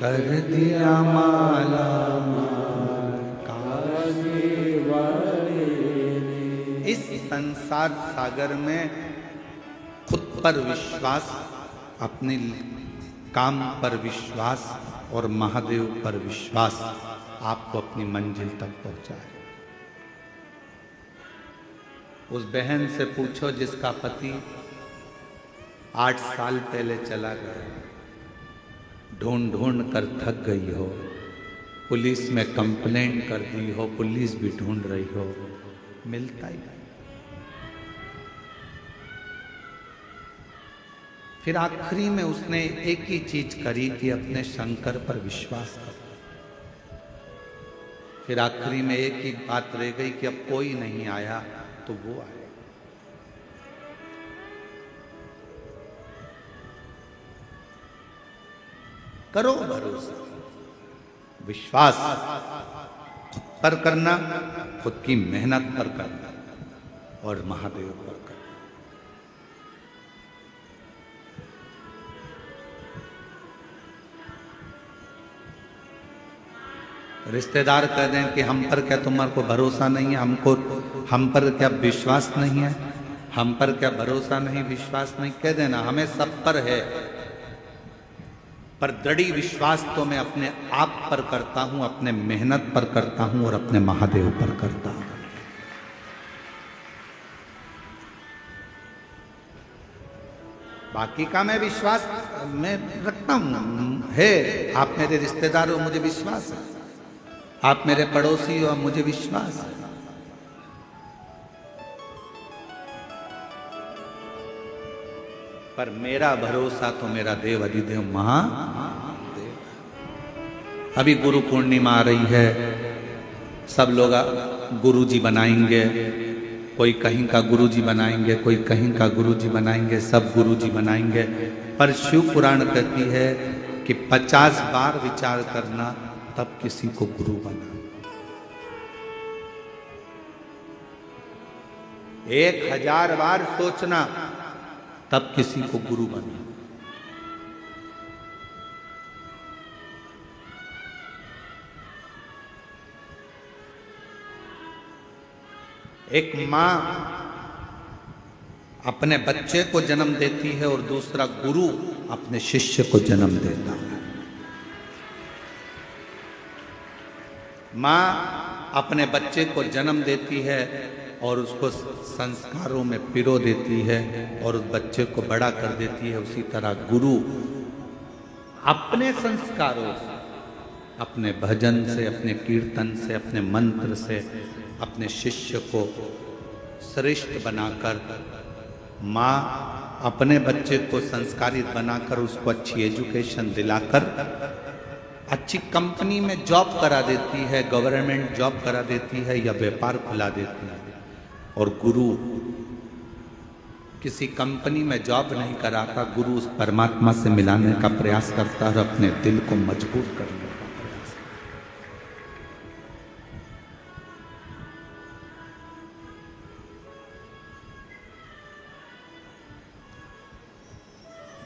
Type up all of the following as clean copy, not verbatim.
कर दिया माला इस संसार सागर में खुद पर विश्वास, अपने काम पर विश्वास और महादेव पर विश्वास आपको अपनी मंजिल तक पहुंचाए। उस बहन से पूछो जिसका पति 8 साल पहले चला गया, ढूंढ ढूंढ कर थक गई हो, पुलिस में कंप्लेंट कर दी हो, पुलिस भी ढूंढ रही हो, मिलता ही नहीं। फिर आखिरी में उसने एक ही चीज करी कि अपने शंकर पर विश्वास कर। फिर आखिरी में एक ही बात रह गई कि अब कोई नहीं आया तो वो आया। करो भरोसा, विश्वास खुद पर करना, खुद की मेहनत पर करना और महादेव पर करना। रिश्तेदार कह दें कि हम पर क्या तुम्हारे को भरोसा नहीं है, हम पर क्या विश्वास नहीं है, हम पर क्या भरोसा नहीं, विश्वास नहीं, कह देना हमें सब पर है, पर दृढ़ विश्वास तो मैं अपने आप पर करता हूं, अपने मेहनत पर करता हूं और अपने महादेव पर करता हूं। बाकी का मैं विश्वास मैं रखता हूं है। आप मेरे रिश्तेदार हो, मुझे विश्वास है, आप मेरे पड़ोसी हो, मुझे विश्वास है। पर मेरा भरोसा तो मेरा देव अधिदेव महादेव। अभी गुरु पूर्णिमा आ रही है, सब लोग गुरु जी बनाएंगे, कोई कहीं का गुरु जी बनाएंगे, कोई कहीं का गुरु जी बनाएंगे, सब गुरु जी बनाएंगे। पर शिव पुराण कहती है कि 50 बार विचार करना तब किसी को गुरु बना। 1000 बार सोचना तब किसी को गुरु बना। एक मां अपने बच्चे को जन्म देती है और दूसरा गुरु अपने शिष्य को जन्म देता है। मां अपने बच्चे को जन्म देती है और उसको संस्कारों में पिरो देती है और उस बच्चे को बड़ा कर देती है। उसी तरह गुरु अपने संस्कारों से, अपने भजन से, अपने कीर्तन से, अपने मंत्र से अपने शिष्य को श्रेष्ठ बनाकर, माँ अपने बच्चे को संस्कारित बनाकर उसको अच्छी एजुकेशन दिलाकर अच्छी कंपनी में जॉब करा देती है, गवर्नमेंट जॉब करा देती है या व्यापार खुला देती है। और गुरु किसी कंपनी में जॉब नहीं कराता, गुरु उस परमात्मा से मिलाने का प्रयास करता है, अपने दिल को मजबूत करने का प्रयास करता है।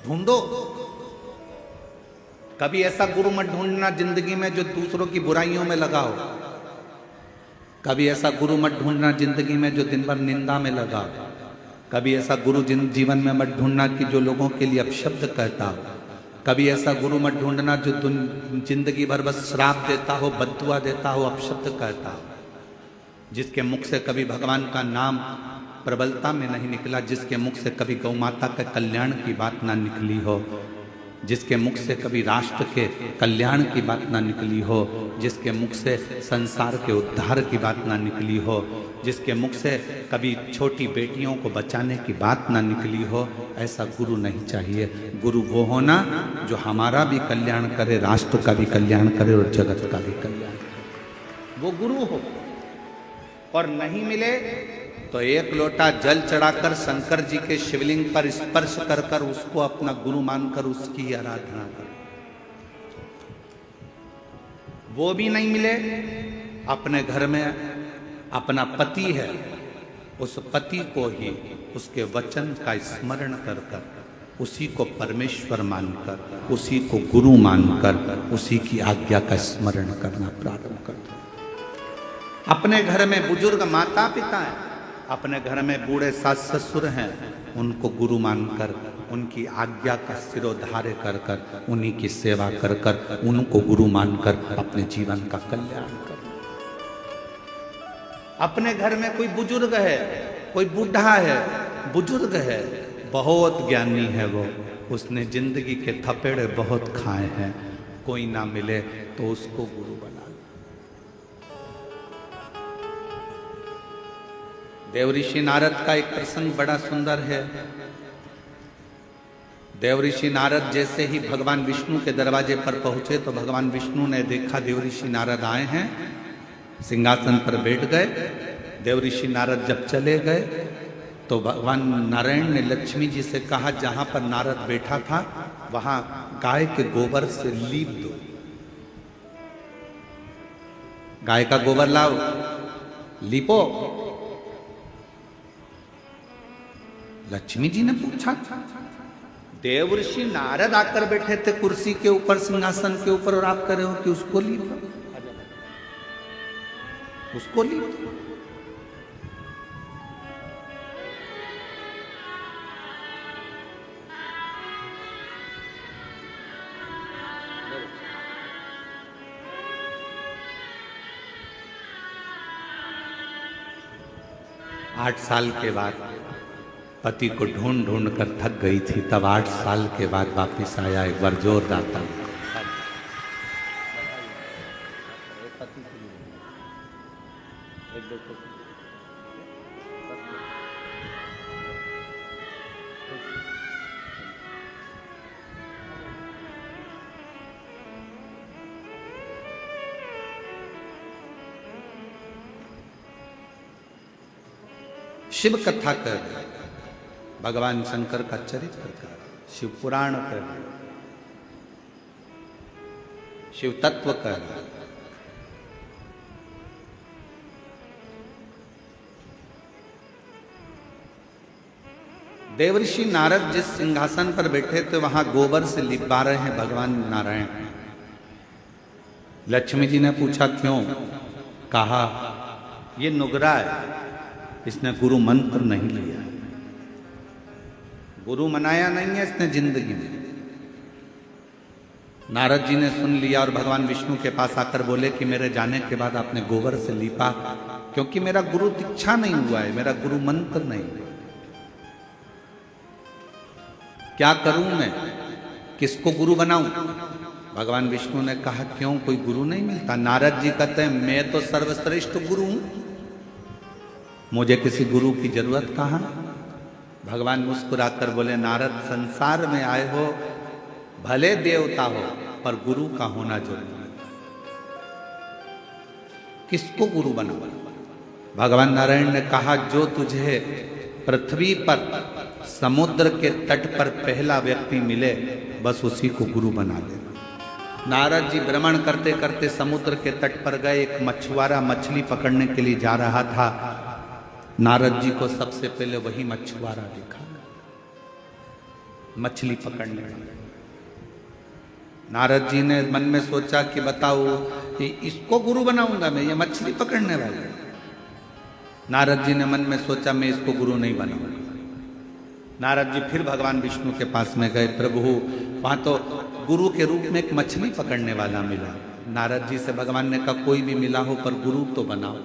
ढूंढो, कभी ऐसा गुरु मत ढूंढना जिंदगी में जो दूसरों की बुराइयों में लगा हो। कभी ऐसा गुरु मत ढूंढना जिंदगी में जो दिन भर निंदा में लगा हो। कभी ऐसा गुरु जीवन में मत ढूंढना कि जो लोगों के लिए अपशब्द कहता हो। कभी ऐसा गुरु मत ढूंढना जो जिंदगी भर बस श्राप देता हो, बद्दुआ देता हो, अपशब्द कहता हो, जिसके मुख से कभी भगवान का नाम प्रबलता में नहीं निकला, जिसके मुख से कभी गौ माता के कल्याण की बात ना निकली हो, जिसके मुख से कभी राष्ट्र के कल्याण की बात ना निकली हो, जिसके मुख से संसार के उद्धार की बात ना निकली हो, जिसके मुख से कभी छोटी बेटियों को बचाने की बात ना निकली हो, ऐसा गुरु नहीं चाहिए। गुरु वो होना जो हमारा भी कल्याण करे, राष्ट्र का भी कल्याण करे और जगत का भी कल्याण करे, वो गुरु हो। और नहीं मिले तो 1 लोटा जल चढ़ाकर शंकर जी के शिवलिंग पर स्पर्श कर कर उसको अपना गुरु मानकर उसकी आराधना कर। वो भी नहीं मिले, अपने घर में अपना पति है, उस पति को ही उसके वचन का स्मरण कर कर उसी को परमेश्वर मानकर, उसी को गुरु मानकर, उसी की आज्ञा का स्मरण करना प्रारंभ कर दो। अपने घर में बुजुर्ग माता पिता हैं, अपने घर में बूढ़े सास ससुर हैं, उनको गुरु मानकर, उनकी आज्ञा का सिरोधार्य कर कर, उन्हीं की सेवा कर कर, उनको गुरु मानकर अपने जीवन का कल्याण कर। अपने घर में कोई बुजुर्ग है, कोई बूढ़ा है, बुजुर्ग है, बहुत ज्ञानी है वो, उसने जिंदगी के थपेड़े बहुत खाए हैं, कोई ना मिले तो उसको गुरु बना। देवऋषि नारद का एक प्रसंग बड़ा सुंदर है। देवऋषि नारद जैसे ही भगवान विष्णु के दरवाजे पर पहुंचे तो भगवान विष्णु ने देखा देवऋषि नारद आए हैं, सिंहासन पर बैठ गए। देवऋषि नारद जब चले गए तो भगवान नारायण ने लक्ष्मी जी से कहा, जहां पर नारद बैठा था वहां गाय के गोबर से लीप दो। गाय का गोबर लाओ, लीपो। लक्ष्मी जी ने पूछा, देवऋषि नारद आकर बैठे थे कुर्सी के ऊपर, सिंहासन के ऊपर, और आप कह रहे हो कि उसको लीपो, उसको लीपो। आठ साल के बाद पति को ढूंढ ढूंढ कर थक गई थी, तब 8 साल के बाद वापिस आया एक बार जोरदार ताली। शिव कथा कर, भगवान शंकर का चरित्र कर, शिव पुराण कर, शिव तत्व कर। देवऋषि नारद जिस सिंहासन पर बैठे थे वहां गोबर से लिपा रहे हैं भगवान नारायण। लक्ष्मी जी ने पूछा क्यों? कहा ये नुगरा है, इसने गुरु मंत्र नहीं लिया, गुरु मनाया नहीं है इसने जिंदगी में। नारद जी ने सुन लिया और भगवान विष्णु के पास आकर बोले कि मेरे जाने के बाद आपने गोबर से लीपा, क्योंकि मेरा गुरु दीक्षा नहीं हुआ है, मेरा गुरु मंत्र नहीं। क्या करूं मैं, किसको गुरु बनाऊं? भगवान विष्णु ने कहा क्यों, कोई गुरु नहीं मिलता? नारद जी कहते हैं मैं तो सर्वश्रेष्ठ गुरु हूं, मुझे किसी गुरु की जरूरत कहां। भगवान मुस्कुराकर बोले, नारद संसार में आए हो, भले देवता हो, पर गुरु का होना जरूरी है। किसको गुरु बनाओ? भगवान नारायण ने कहा जो तुझे पृथ्वी पर समुद्र के तट पर पहला व्यक्ति मिले बस उसी को गुरु बना ले। नारद जी भ्रमण करते करते समुद्र के तट पर गए। एक मछुआरा मछली पकड़ने के लिए जा रहा था। नारद जी को सबसे पहले वही मछुआरा दिखा, मछली पकड़ने वाला। नारद जी ने मन में सोचा कि बताओ कि इसको गुरु बनाऊंगा मैं, ये मछली पकड़ने वाला। नारद जी ने मन में सोचा मैं इसको गुरु नहीं बनाऊंगा। नारद जी फिर भगवान विष्णु के पास में गए। प्रभु वहां तो गुरु के रूप में एक मछली पकड़ने वाला मिला। नारद जी से भगवान ने कहा कोई भी मिला हो पर गुरु तो बनाओ।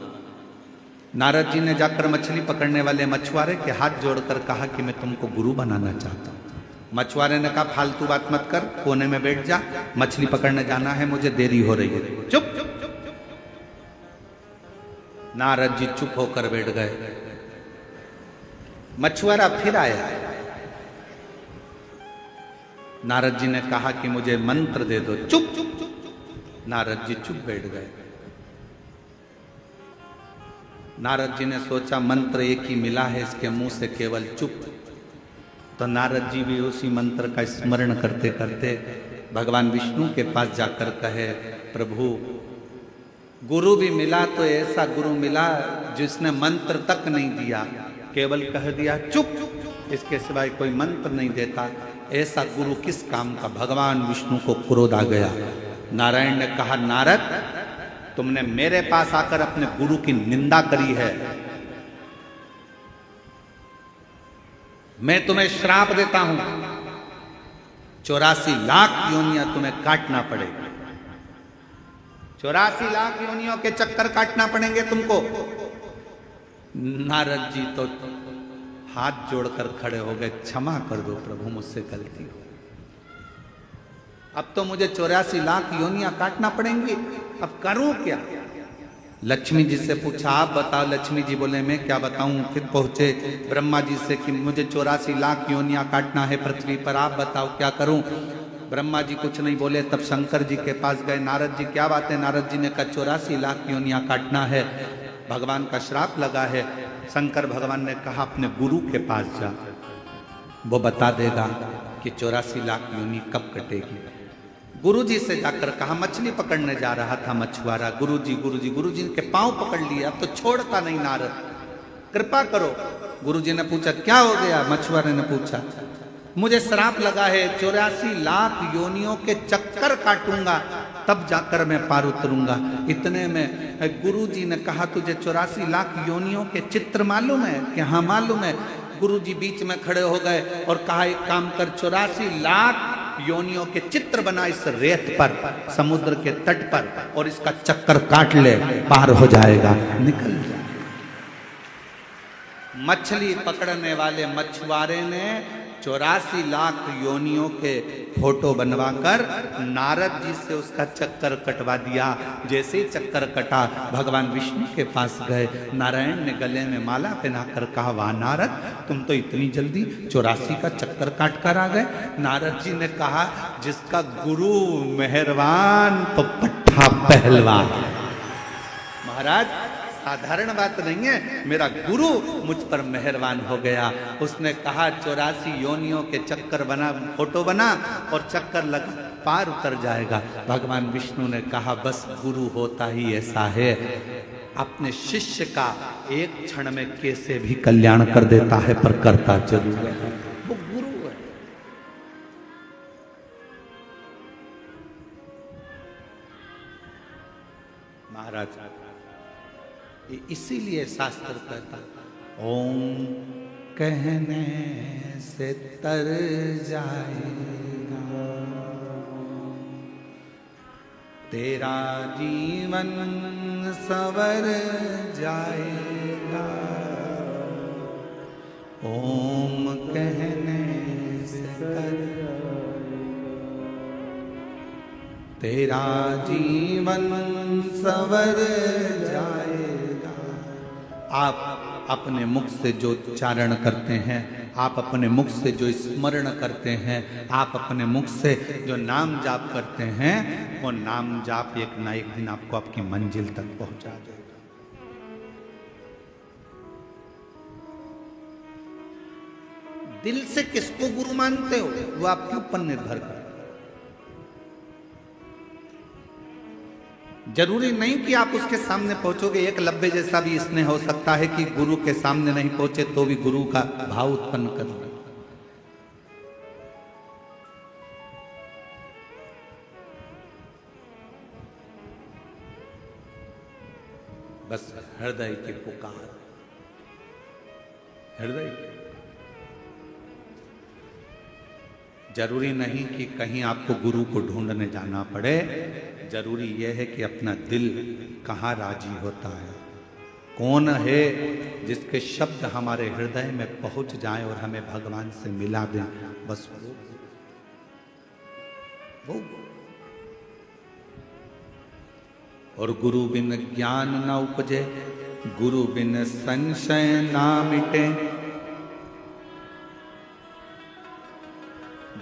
नारद जी ने जाकर मछली पकड़ने वाले मछुआरे के हाथ जोड़कर कहा कि मैं तुमको गुरु बनाना चाहता हूं। मछुआरे ने कहा फालतू बात मत कर, कोने में बैठ जा, मछली पकड़ने जाना है, मुझे देरी हो रही है। चुप। नारद जी चुप होकर बैठ गए। मछुआरा फिर आया। नारद जी ने कहा कि मुझे मंत्र दे दो। चुप। नारद जी चुप बैठ गए। नारद जी ने सोचा मंत्र एक ही मिला है, इसके मुंह से केवल चुप। तो नारद जी भी उसी मंत्र का स्मरण करते करते भगवान विष्णु के पास जाकर कहे, प्रभु गुरु भी मिला तो ऐसा गुरु मिला जिसने मंत्र तक नहीं दिया, केवल कह दिया चुप, इसके सिवाय कोई मंत्र नहीं देता। ऐसा गुरु किस काम का। भगवान विष्णु को क्रोध आ गया। नारायण ने कहा, नारद तुमने मेरे पास आकर अपने गुरु की निंदा करी है, मैं तुम्हें श्राप देता हूं, 84 लाख योनियां तुम्हें काटना पड़ेगी, 84 लाख योनियों के चक्कर काटना पड़ेंगे तुमको। नारद जी तो हाथ जोड़कर खड़े हो गए, क्षमा कर दो प्रभु, मुझसे गलती हो, अब तो मुझे 84 लाख योनियां काटना पड़ेंगी, अब करूं क्या। लक्ष्मी जी से पूछा, आप बताओ। लक्ष्मी जी बोले, मैं क्या बताऊं। फिर पहुंचे ब्रह्मा जी से कि मुझे 84 लाख योनियां काटना है पृथ्वी पर, आप बताओ क्या करूं। ब्रह्मा जी कुछ नहीं बोले। तब शंकर जी के पास गए, नारद जी क्या बात है। नारद जी ने कहा 84 लाख योनियां काटना है, भगवान का श्राप लगा है। शंकर भगवान ने कहा, अपने गुरु के पास जा, वो बता देगा कि 84 लाख योनि कब कटेगी। गुरु जी से जाकर कहा, मछली पकड़ने जा रहा था मछुआरा, गुरु जी के पांव पकड़ लिए, अब तो छोड़ता नहीं नारद, कृपा करो। गुरु जी ने पूछा, क्या हो गया। मछुआरे ने पूछा, मुझे श्राप लगा है, 84 लाख योनियों के चक्कर काटूंगा तब जाकर मैं पार उतरूंगा। इतने में गुरु जी ने कहा, तुझे 84 लाख योनियों के चित्र मालूम है कि हाँ मालूम है। गुरु जी बीच में खड़े हो गए और कहा, एक काम कर, 84 लाख योनियों के चित्र बना इस रेत पर, समुद्र के तट पर, और इसका चक्कर काट ले, पार हो जाएगा, निकल जाए। मछली पकड़ने वाले मछुआरे ने 84 लाख योनियों के फोटो बनवाकर नारद जी से उसका चक्कर कटवा दिया। जैसे ही चक्कर कटा, भगवान विष्णु के पास गए। नारायण ने गले में माला पहनाकर कहा, वाह नारद, तुम तो इतनी जल्दी 84 का चक्कर काट कर आ गए। नारद जी ने कहा, जिसका गुरु मेहरबान तो पट्ठा पहलवान। महाराज साधारण बात नहीं है, मेरा गुरु मुझ पर मेहरबान हो गया। उसने कहा 84 योनियों के चक्कर बना, फोटो बना और चक्कर लगा, पार उतर जाएगा। भगवान विष्णु ने कहा, बस गुरु होता ही ऐसा है, अपने शिष्य का एक क्षण में कैसे भी कल्याण कर देता है, पर करता जरूर है, वो गुरु है। महाराज इसीलिए शास्त्र कहता, ओम कहने से तर जाएगा तेरा जीवन संवर जाएगा, ओम कहने से तर तेरा जीवन संवर जाएगा। आप अपने मुख से जो उच्चारण करते हैं, आप अपने मुख से जो स्मरण करते हैं, आप अपने मुख से जो नाम जाप करते हैं, वो नाम जाप एक ना एक दिन आपको आपकी मंजिल तक पहुंचा देगा। दिल से किसको गुरु मानते हो वो आपके ऊपर निर्भर करता है। जरूरी नहीं कि आप उसके सामने पहुंचोगे। एक लब्बे जैसा भी इसने हो सकता है कि गुरु के सामने नहीं पहुंचे तो भी गुरु का भाव उत्पन्न कर ले। बस हृदय की पुकार, हृदय की। जरूरी नहीं कि कहीं आपको गुरु को ढूंढने जाना पड़े, जरूरी यह है कि अपना दिल कहाँ राजी होता है, कौन है जिसके शब्द हमारे हृदय में पहुंच जाएं और हमें भगवान से मिला दें, बस वो। और गुरु बिन ज्ञान न उपजे, गुरु बिन संशय ना मिटे।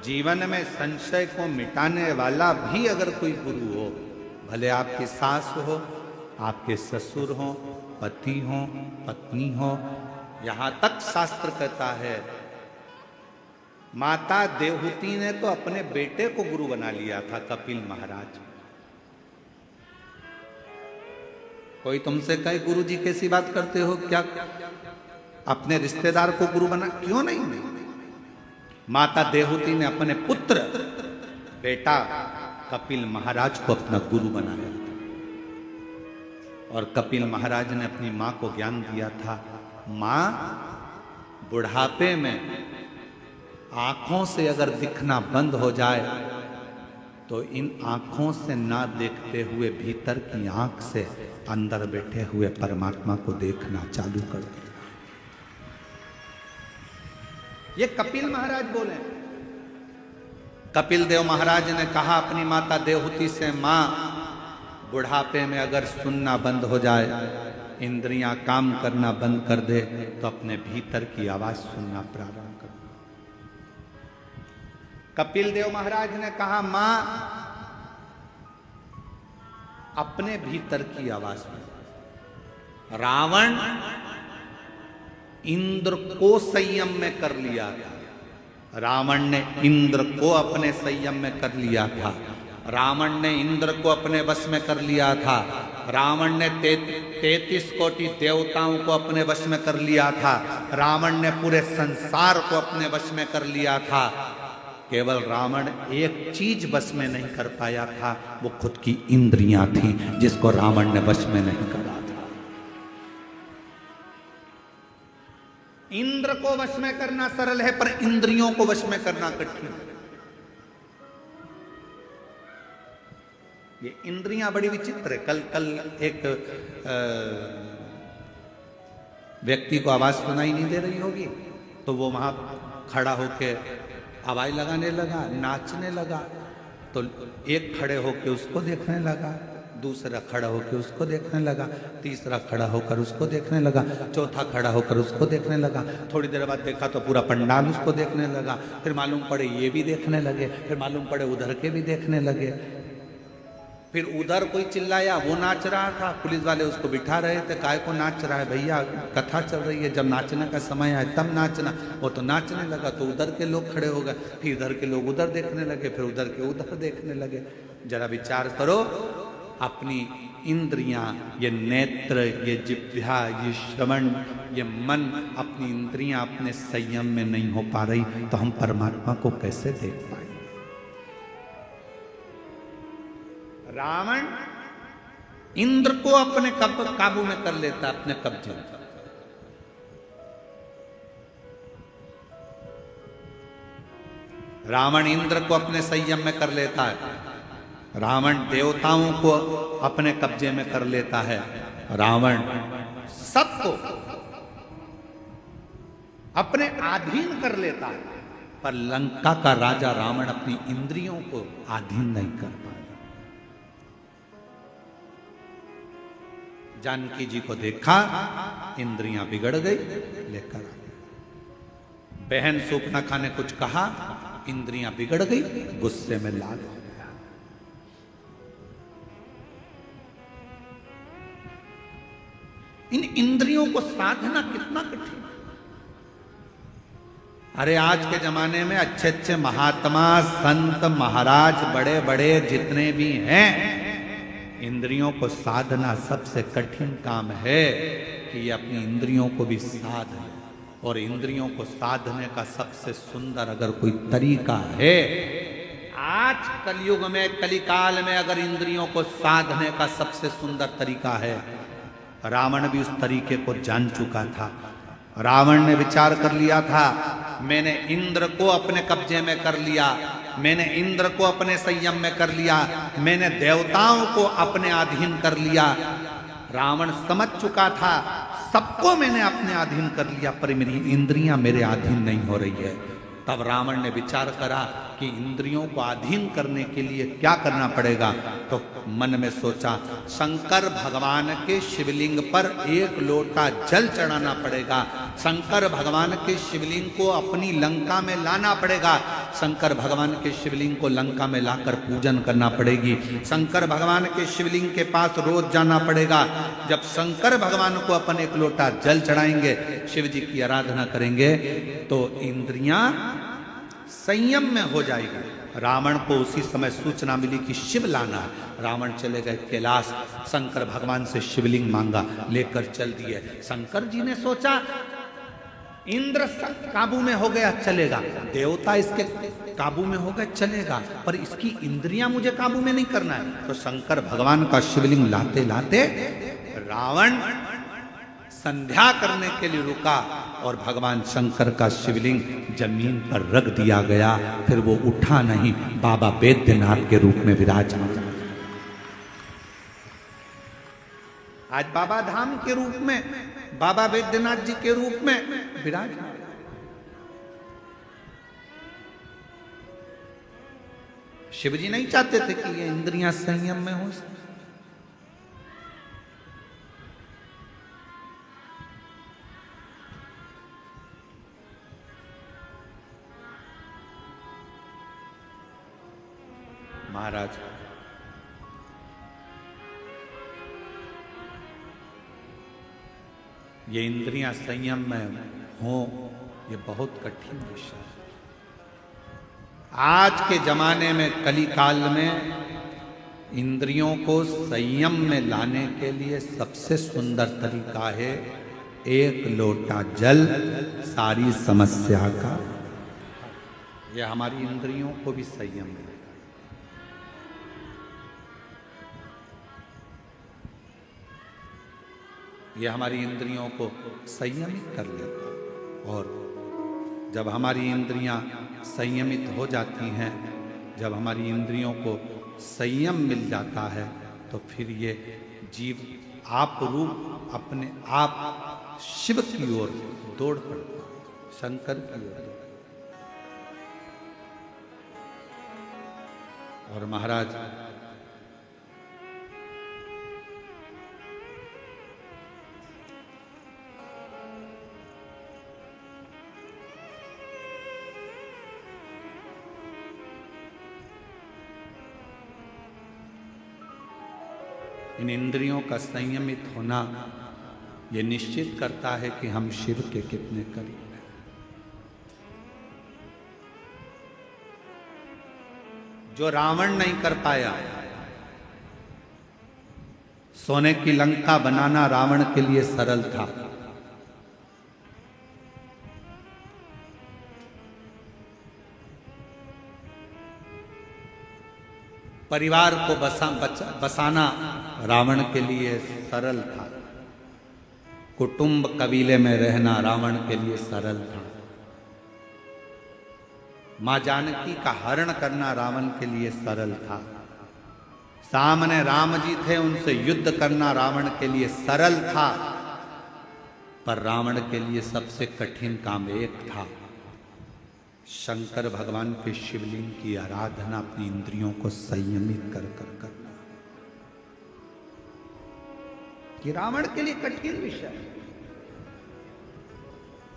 जीवन में संशय को मिटाने वाला भी अगर कोई गुरु हो, भले आपकी सास हो, आपके ससुर हो, पति हो, पत्नी हो, यहां तक शास्त्र कहता है, माता देवहूति ने तो अपने बेटे को गुरु बना लिया था, कपिल महाराज। कोई तुमसे कहे गुरु जी कैसी बात करते हो, क्या अपने रिश्तेदार को गुरु बना? क्यों नहीं? माता देवहूति ने अपने पुत्र बेटा कपिल महाराज को अपना गुरु बनाया था। और कपिल महाराज ने अपनी मां को ज्ञान दिया था, मां बुढ़ापे में आंखों से अगर दिखना बंद हो जाए तो इन आंखों से ना देखते हुए भीतर की आंख से अंदर बैठे हुए परमात्मा को देखना चालू कर दे। ये कपिल महाराज बोले। कपिल देव महाराज ने कहा अपनी माता देवहूति से, मां बुढ़ापे में अगर सुनना बंद हो जाए, इंद्रियां काम करना बंद कर दे, तो अपने भीतर की आवाज सुनना प्रारंभ कर। कपिल देव महाराज ने कहा, मां अपने भीतर की आवाज सुन। रावण इंद्र को संयम में कर लिया था। रावण ने इंद्र को अपने संयम में कर लिया था। रावण ने इंद्र को अपने वश में कर लिया था। रावण ने 33 कोटि देवताओं को अपने वश में कर लिया था। रावण ने पूरे संसार को अपने वश में कर लिया था। केवल रावण एक चीज वश में नहीं कर पाया था, वो खुद की इंद्रियां थी, जिसको रावण ने वश में नहीं करा था। इंद्र को वश में करना सरल है, पर इंद्रियों को वश में करना कठिन है। ये इंद्रियां बड़ी विचित्र है। कल एक व्यक्ति को आवाज सुनाई नहीं दे रही होगी, तो वो वहां खड़ा होके आवाज लगाने लगा, नाचने लगा। तो एक खड़े होके उसको देखने लगा, दूसरा खड़ा होकर उसको देखने लगा, तीसरा खड़ा होकर उसको देखने लगा, चौथा खड़ा होकर उसको देखने लगा। थोड़ी देर बाद देखा तो पूरा पंडाल उसको देखने लगा। फिर मालूम पड़े ये भी देखने लगे, फिर मालूम पड़े उधर के भी देखने लगे। फिर उधर कोई चिल्लाया, वो नाच रहा था, पुलिस वाले उसको बिठा रहे थे, काय को नाच रहा है भैया, कथा चल रही है, जब नाचने का समय आए तब नाचना। वो तो नाचने लगा तो उधर के लोग खड़े हो गए, फिर इधर के लोग उधर देखने लगे, फिर उधर के उधर देखने लगे। जरा विचार करो, अपनी इंद्रियां, ये नेत्र, ये जिह्वा, ये श्रवण, ये मन, अपनी इंद्रियां अपने संयम में नहीं हो पा रही, तो हम परमात्मा को कैसे देख पाएंगे? रावण इंद्र को अपने काबू में कर लेता, अपने कब्जे में। रावण इंद्र को अपने संयम में कर लेता है। रावण देवताओं को अपने कब्जे में कर लेता है। रावण सबको अपने अधीन कर लेता है। पर लंका का राजा रावण अपनी इंद्रियों को अधीन नहीं कर पाया। जानकी जी को देखा, इंद्रियां बिगड़ गई, लेकर आ गए। बहन सूपनखा ने कुछ कहा, इंद्रियां बिगड़ गई, गुस्से में लाल हो गया। इन इंद्रियों को साधना कितना कठिन है। अरे आज के जमाने में अच्छे अच्छे महात्मा, संत, महाराज, बड़े बड़े जितने भी हैं, इंद्रियों को साधना सबसे कठिन काम है कि ये अपनी इंद्रियों को भी साध ले। और इंद्रियों को साधने का सबसे सुंदर अगर कोई तरीका है, आज कलयुग में, कलिकाल में, अगर इंद्रियों को साधने का सबसे सुंदर तरीका है, रावण भी उस तरीके को जान चुका था। रावण ने विचार कर लिया था, मैंने इंद्र को अपने कब्जे में कर लिया, मैंने इंद्र को अपने संयम में कर लिया, मैंने देवताओं को अपने अधीन कर लिया। रावण समझ चुका था, सबको मैंने अपने अधीन कर लिया, पर मेरी इंद्रियां मेरे अधीन नहीं हो रही है। तब रावण ने विचार करा कि इंद्रियों को अधीन करने के लिए क्या करना पड़ेगा। तो मन में सोचा, शंकर भगवान के शिवलिंग पर एक लोटा जल चढ़ाना पड़ेगा। शंकर भगवान के शिवलिंग को अपनी लंका में लाना पड़ेगा। शंकर भगवान के शिवलिंग को लंका में लाकर पूजन करना पड़ेगी। शंकर भगवान के शिवलिंग के पास रोज जाना पड़ेगा। जब शंकर भगवान को अपन एक लोटा जल चढ़ाएंगे, शिव जी की आराधना करेंगे, तो इंद्रियां संयम में हो जाएगी। रावण को उसी समय सूचना मिली कि शिव लाना है। रावण चले गए कैलाश, शंकर भगवान से शिवलिंग मांगा, लेकर चल दिए। शंकर जी ने सोचा इंद्र काबू में हो गया चलेगा, देवता इसके काबू में हो गए चलेगा, पर इसकी इंद्रियां मुझे काबू में नहीं करना है। तो शंकर भगवान का शिवलिंग लाते लाते रावण संध्या करने के लिए रुका और भगवान शंकर का शिवलिंग जमीन पर रख दिया गया। फिर वो उठा नहीं, बाबा वैद्यनाथ के रूप में विराजमान। आज बाबा धाम के रूप में, बाबा वैद्यनाथ जी के रूप में विराजमान। शिव जी नहीं चाहते थे कि ये इंद्रियां संयम में हो। महाराज ये इंद्रियां संयम में हो, ये बहुत कठिन विषय है। आज के जमाने में, कली काल में, इंद्रियों को संयम में लाने के लिए सबसे सुंदर तरीका है एक लोटा जल सारी समस्या का। यह हमारी इंद्रियों को भी संयम में, यह हमारी इंद्रियों को संयमित कर लेता। और जब हमारी इंद्रियां संयमित हो जाती हैं, जब हमारी इंद्रियों को संयम मिल जाता है, तो फिर ये जीव आप रूप अपने आप शिव की ओर दौड़ पड़ता, शंकर की ओर। और महाराज इन इंद्रियों का संयमित होना यह निश्चित करता है कि हम शिव के कितने करीब हैं। जो रावण नहीं कर पाया, सोने की लंका बनाना रावण के लिए सरल था। परिवार को बसाना रावण के लिए सरल था। कुटुंब कबीले में रहना रावण के लिए सरल था। मां जानकी का हरण करना रावण के लिए सरल था। सामने राम जी थे, उनसे युद्ध करना रावण के लिए सरल था। पर रावण के लिए सबसे कठिन काम एक था, शंकर भगवान के शिवलिंग की आराधना अपनी इंद्रियों को संयमित कर करना। ये रावण के लिए कठिन विषय।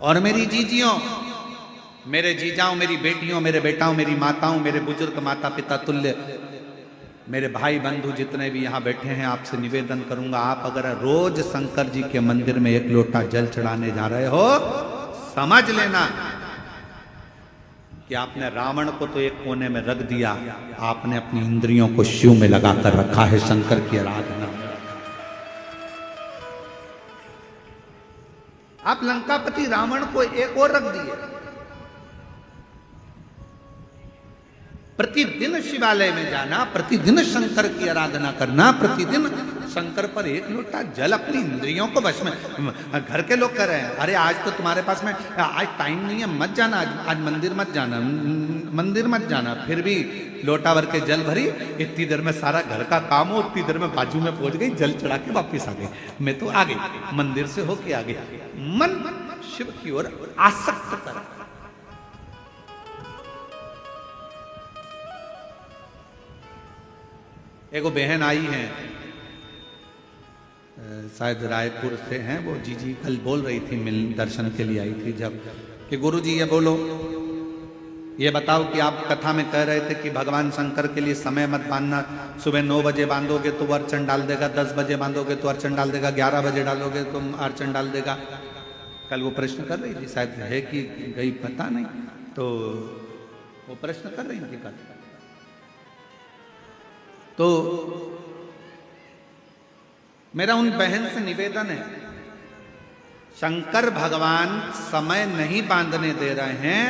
और मेरी जीजियों, मेरे जीजाओं, मेरी बेटियों, मेरे बेटाओं, मेरी माताओं, मेरे बुजुर्ग माता पिता तुल्य, मेरे भाई बंधु जितने भी यहां बैठे हैं, आपसे निवेदन करूंगा, आप अगर रोज शंकर जी के मंदिर में एक लोटा जल चढ़ाने जा रहे हो, समझ लेना कि आपने रावण को तो एक कोने में रख दिया, आपने अपनी इंद्रियों को शिव में लगाकर रखा है, शंकर की आराधना में। आप लंकापति रावण को एक और रख दिए। प्रतिदिन शिवालय में जाना, प्रतिदिन शंकर की आराधना करना, प्रतिदिन शंकर पर एक लोटा जल, अपनी इंद्रियों को वश में। घर के लोग कह रहे हैं, अरे आज तो तुम्हारे पास में आज टाइम नहीं है, मत जाना, आज मंदिर मत जाना, मंदिर मत जाना। फिर भी लोटा भर के जल भरी, इतनी देर में सारा घर का काम हो, उतनी देर में बाजू में पहुंच गई, जल चढ़ा के वापिस आ गई। मैं तो आ गई, मंदिर से होके आ गई। मन शिव की ओर आसक्त कर। एगो बहन आई हैं, शायद रायपुर से हैं, वो जी कल बोल रही थी, मिल दर्शन के लिए आई थी जब, कि गुरुजी ये बोलो, ये बताओ कि आप कथा में कह रहे थे कि भगवान शंकर के लिए समय मत बांधना, सुबह 9 बजे बांधोगे तो वो अर्चन डाल देगा, 10 बजे बांधोगे तो अर्चन डाल देगा, 11 बजे डालोगे तो अर्चन डाल देगा। कल वो प्रश्न कर रही थी, शायद है कि गई पता नहीं, तो वो प्रश्न कर रही थी कल। तो मेरा उन बहन से निवेदन है, शंकर भगवान समय नहीं बांधने दे रहे हैं,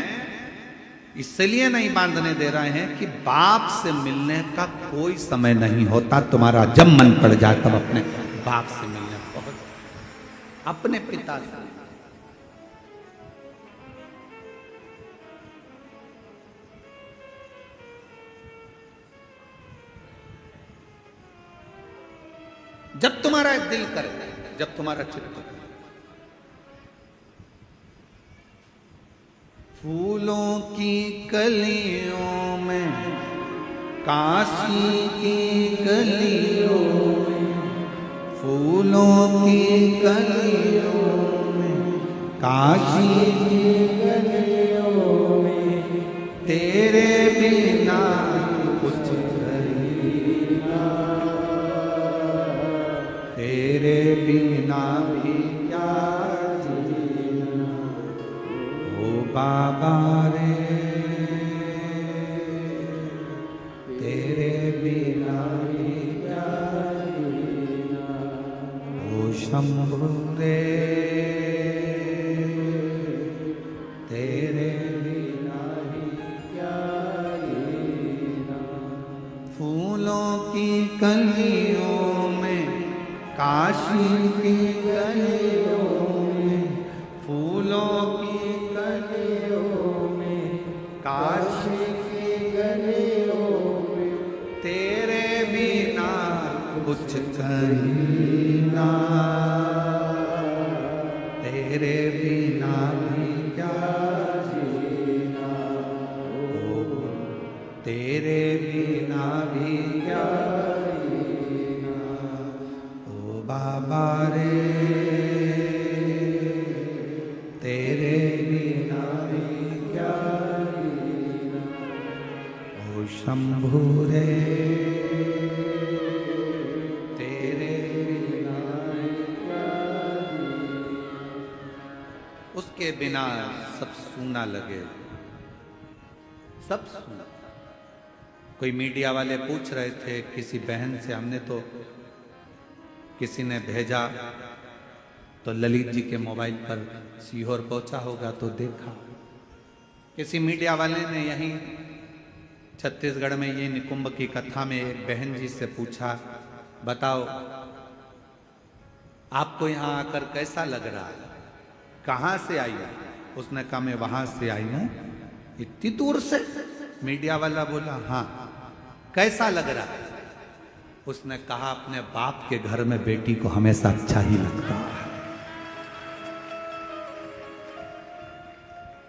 इसलिए नहीं बांधने दे रहे हैं कि बाप से मिलने का कोई समय नहीं होता। तुम्हारा जब मन पड़ जाए तब अपने बाप से मिलने पहुंच, अपने पिता से। जब तुम्हारा दिल करे, जब तुम्हारा चित्त करे। फूलों की कलियों में, काशी की गलियों में, फूलों की कलियों में, काशी की गलियों में, तेरे बिना कुछ खरीदा, तेरे बिना भी क्या जीना, ओ बाबा रे, तेरे बिना भी क्या जीना, ओ शंभु रे, तेरे बिना भी क्या जीना। फूलों की कलियों में, काशी की गलियों में, फूलों की गलियों में, काशी की गलियों में, तेरे बिना कुछ कहना, तेरे बिना भी क्या जीना, ओ तेरे बिना भी क्या जीना, ओ बाबा रे, तेरे बिना भी क्या जीना, ओ शंभु रे, तेरे बिना क्या जीना। उसके बिना सब सूना लगे, सब सूना। कोई मीडिया वाले पूछ रहे थे किसी बहन से, हमने तो किसी ने भेजा तो ललित जी के मोबाइल पर सीहोर पहुंचा होगा तो देखा, किसी मीडिया वाले ने यहीं छत्तीसगढ़ में ये निकुंभ की कथा में एक बहन जी से पूछा, बताओ आपको यहाँ आकर कैसा लग रहा है, कहाँ से आई है? उसने कहा मैं वहां से आई हूं, इतनी दूर से। मीडिया वाला बोला हाँ, कैसा लग रहा है? उसने कहा अपने बाप के घर में बेटी को हमेशा अच्छा ही लगता है।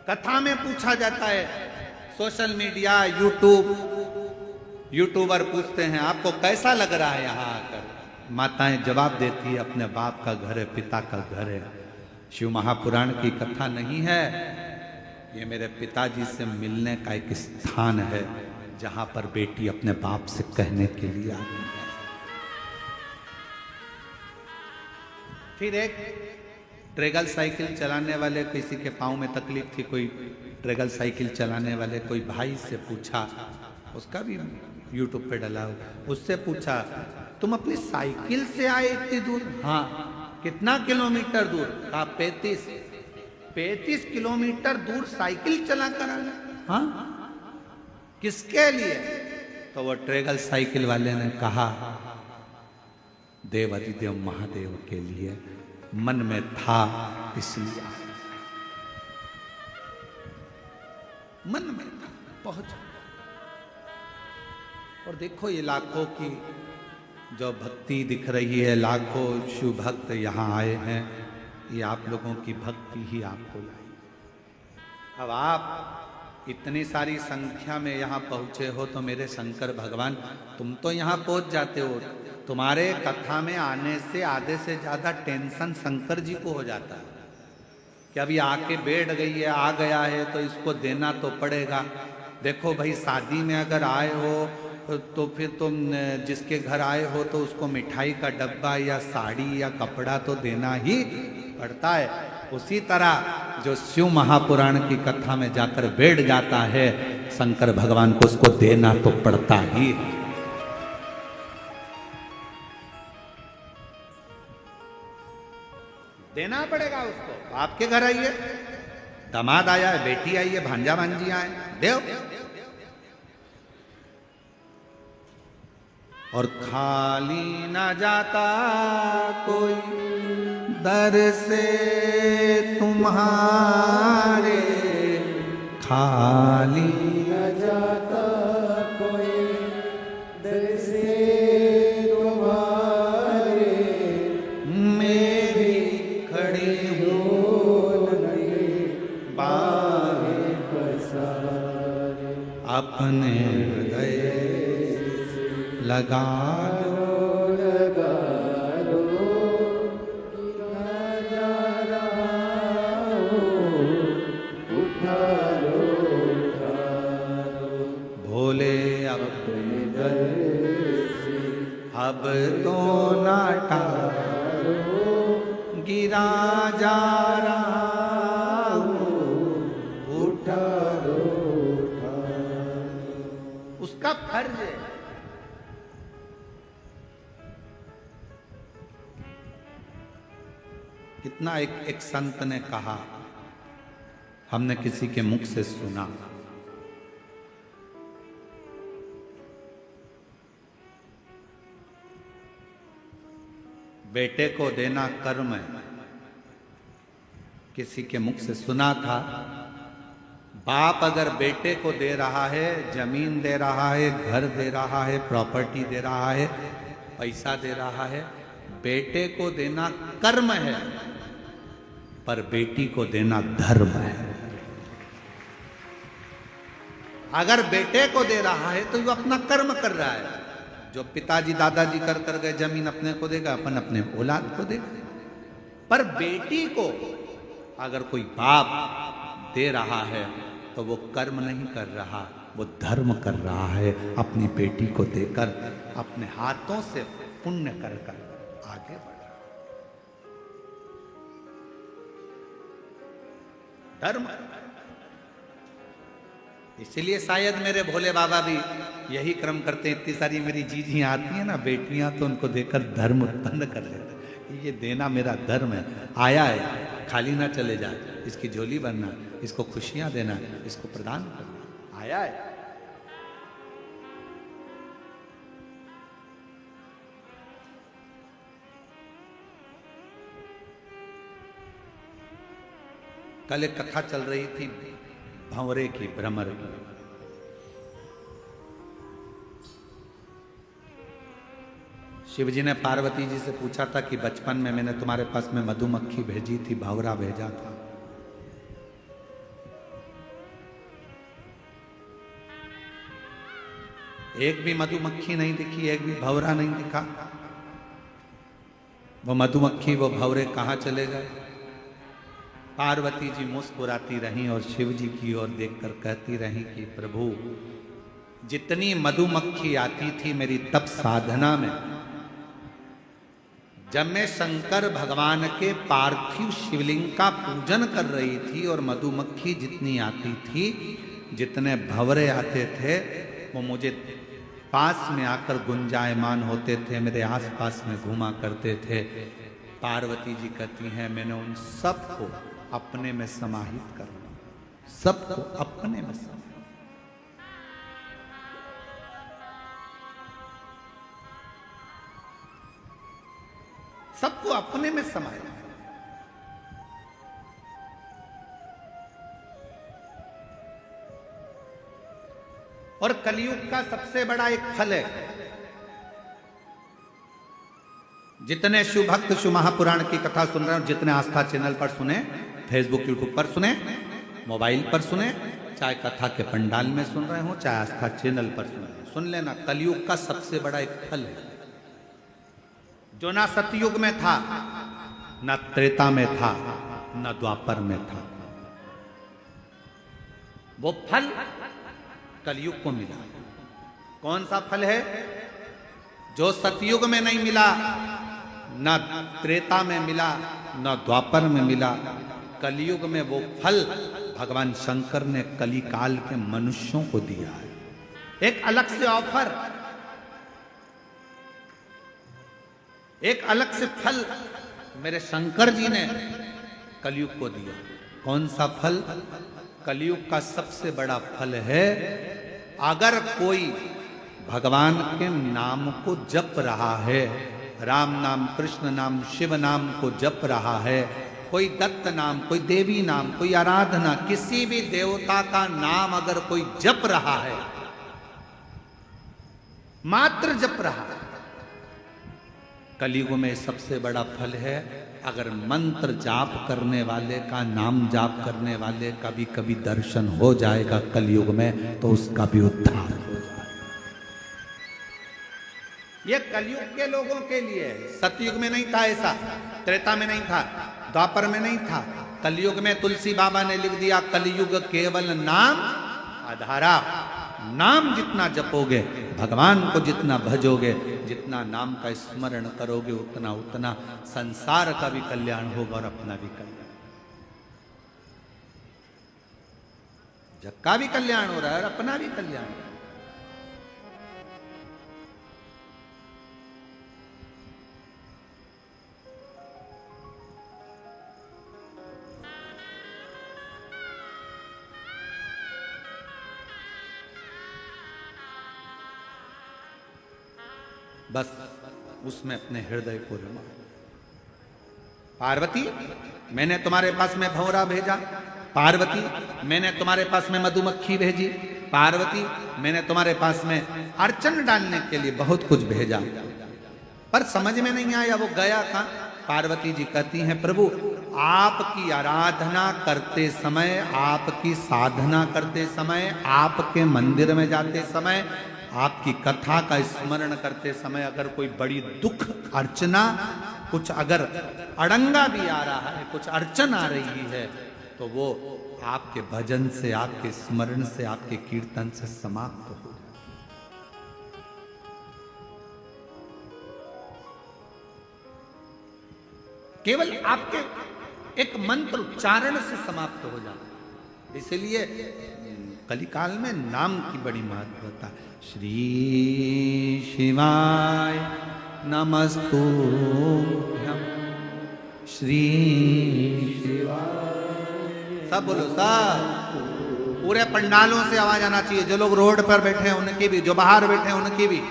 कथा में पूछा जाता है, सोशल मीडिया, यूट्यूबर पूछते हैं आपको कैसा लग रहा है यहाँ आकर? माताएं जवाब देती है अपने बाप का घर है, पिता का घर है। शिव महापुराण की कथा नहीं है, ये मेरे पिताजी से मिलने का एक स्थान है जहां पर बेटी अपने बाप से कहने के लिए आती है। फिर एक ट्रेगल साइकिल चलाने वाले, किसी के पाँव में तकलीफ थी, कोई ट्रेगल साइकिल चलाने वाले कोई भाई से पूछा, उसका भी यूट्यूब पे डला हो, उससे पूछा तुम अपनी साइकिल से आए इतनी दूर? हाँ। कितना किलोमीटर दूर? कहा 35 किलोमीटर दूर साइकिल चला कर आना। हाँ, किसके लिए? तो वो ट्रेगल साइकिल वाले ने कहा देव अधिदेव महादेव के लिए, मन में था इसलिए, मन में था, पहुंच। और देखो ये लाखों की जो भक्ति दिख रही है, लाखों शिव भक्त यहाँ आए हैं, ये आप लोगों की भक्ति ही आपको लाई। अब आप इतनी सारी संख्या में यहाँ पहुँचे हो तो मेरे शंकर भगवान तुम तो यहाँ पहुँच जाते हो। तुम्हारे कथा में आने से आधे से ज़्यादा टेंशन शंकर जी को हो जाता है कि अभी आके बैठ गई है, आ गया है तो इसको देना तो पड़ेगा। देखो भाई, शादी में अगर आए हो तो फिर तुम जिसके घर आए हो तो उसको मिठाई का डब्बा या साड़ी या कपड़ा तो देना ही पड़ता है। उसी तरह जो शिव महापुराण की कथा में जाकर बैठ जाता है, शंकर भगवान को उसको देना तो पड़ता ही है। देना पड़ेगा उसको। आपके घर आइए, दामाद आया है, बेटी आई है, भांजा भांजी आए, देव। और खाली ना जाता कोई दर से तुम्हारे, खाली न जाता कोई दर से तुम्हारे, मेरी खड़ी हूँ बाहें पसारे, अपने हृदय लगा लो, लगा लो, भोले अपने दर से अब तो ना टारो, गिरा जा रहा हूँ, उठा लो, उठा लो। उसका फर्ज है। कितना एक संत ने कहा, हमने किसी के मुख से सुना, बेटे को देना कर्म है। किसी के मुख से सुना था, बाप अगर बेटे को दे रहा है, जमीन दे रहा है, घर दे रहा है, प्रॉपर्टी दे रहा है, पैसा दे रहा है, बेटे को देना कर्म है, पर बेटी को देना धर्म है। अगर बेटे को दे रहा है तो वो अपना कर्म कर रहा है। जो पिताजी दादाजी कर गए, जमीन अपने को देगा, अपन अपने औलाद को देगा। पर बेटी को अगर कोई बाप दे रहा है तो वो कर्म नहीं कर रहा, वो धर्म कर रहा है। अपनी बेटी को देकर अपने हाथों से पुण्य कर आगे बढ़ रहा, धर्म। इसलिए शायद मेरे भोले बाबा भी यही क्रम करते हैं। इतनी सारी मेरी जीजियां आती हैं ना, बेटियां, तो उनको देकर धर्म उत्पन्न कर लेते हैं। ये देना मेरा धर्म है। आया है, खाली ना चले जाए, इसकी झोली भरना, इसको खुशियां देना, इसको प्रदान करना, आया है। कल एक कथा चल रही थी भंवरे की, भ्रमर की। शिवजी ने पार्वती जी से पूछा था कि बचपन में मैंने तुम्हारे पास में मधुमक्खी भेजी थी, भंवरा भेजा था। एक भी मधुमक्खी नहीं दिखी, एक भी भंवरा नहीं दिखा। वो मधुमक्खी, वो भंवरे कहां चले गए? पार्वती जी मुस्कुराती रहीं और शिव जी की ओर देखकर कहती रहीं कि प्रभु, जितनी मधुमक्खी आती थी मेरी तप साधना में, जब मैं शंकर भगवान के पार्थिव शिवलिंग का पूजन कर रही थी, और मधुमक्खी जितनी आती थी, जितने भंवरे आते थे, वो मुझे पास में आकर गुंजायमान होते थे, मेरे आसपास में घूमा करते थे। पार्वती जी कहती हैं, मैंने उन सबको अपने में समाहित कर लिया, सबको अपने में समाहित। सबको अपने में समाया। और कलयुग का सबसे बड़ा एक फल है, जितने शिव भक्त शिव महापुराण की कथा सुन रहे हो, जितने आस्था चैनल पर सुने, फेसबुक यूट्यूब पर सुने, मोबाइल पर सुने, चाहे कथा के पंडाल में सुन रहे हो, चाहे आस्था चैनल पर सुने, सुन लेना, कलयुग का सबसे बड़ा एक फल है, जो ना सतयुग में था, ना त्रेता में था, ना द्वापर में था। वो फल कलयुग को मिला। कौन सा फल है? जो सतयुग में नहीं मिला, ना त्रेता में मिला, ना द्वापर में मिला। कलयुग में वो फल भगवान शंकर ने कली काल के मनुष्यों को दिया है। एक अलग से ऑफर, एक अलग से फल मेरे शंकर जी ने कलयुग को दिया। कौन सा फल? कलयुग का सबसे बड़ा फल है, अगर कोई भगवान के नाम को जप रहा है, राम नाम, कृष्ण नाम, शिव नाम को जप रहा है, कोई दत्त नाम, कोई देवी नाम, कोई आराधना, किसी भी देवता का नाम अगर कोई जप रहा है, मात्र जप रहा है, कलयुग में सबसे बड़ा फल है। अगर मंत्र जाप करने वाले का, नाम जाप करने वाले का भी कभी दर्शन हो जाएगा कलयुग में, तो उसका भी उद्धार हो जाएगा। यह कलयुग के लोगों के लिए है। सतयुग में नहीं था ऐसा, त्रेता में नहीं था, द्वापर में नहीं था। कलयुग में तुलसी बाबा ने लिख दिया, कलयुग केवल नाम आधारा। नाम जितना जपोगे, भगवान को जितना भजोगे, जितना नाम का स्मरण करोगे, उतना उतना संसार का भी कल्याण होगा और अपना भी कल्याण। जग का भी कल्याण हो रहा है और अपना भी कल्याण हो रहा है। बस उसमें अपने हृदय को रमा। पार्वती, मैंने तुम्हारे पास में भंवरा भेजा। पार्वती, मैंने तुम्हारे पास में मधुमक्खी भेजी। पार्वती, मैंने तुम्हारे पास में अर्चन डालने के लिए बहुत कुछ भेजा, पर समझ में नहीं आया वो गया कहां। पार्वती जी कहती हैं, प्रभु आपकी आराधना करते समय, आपकी साधना करते समय, आपके मंदिर में जाते समय, आपकी कथा का स्मरण करते समय अगर कोई बड़ी दुख अर्चना, कुछ अगर अड़ंगा भी आ रहा है, कुछ अड़चन आ रही है, तो वो आपके भजन से, आपके स्मरण से, आपके कीर्तन से समाप्त हो जाए। केवल आपके एक मंत्र उच्चारण से समाप्त हो जाए। इसलिए कलिकाल में नाम की बड़ी महत्वता है। श्री शिवाय नमस्तुभ्यं, श्री शिवाय। सब बोलो, सब पूरे पंडालों से आवाज आना चाहिए। जो लोग रोड पर बैठे हैं उनकी भी, जो बाहर बैठे हैं उनकी भी,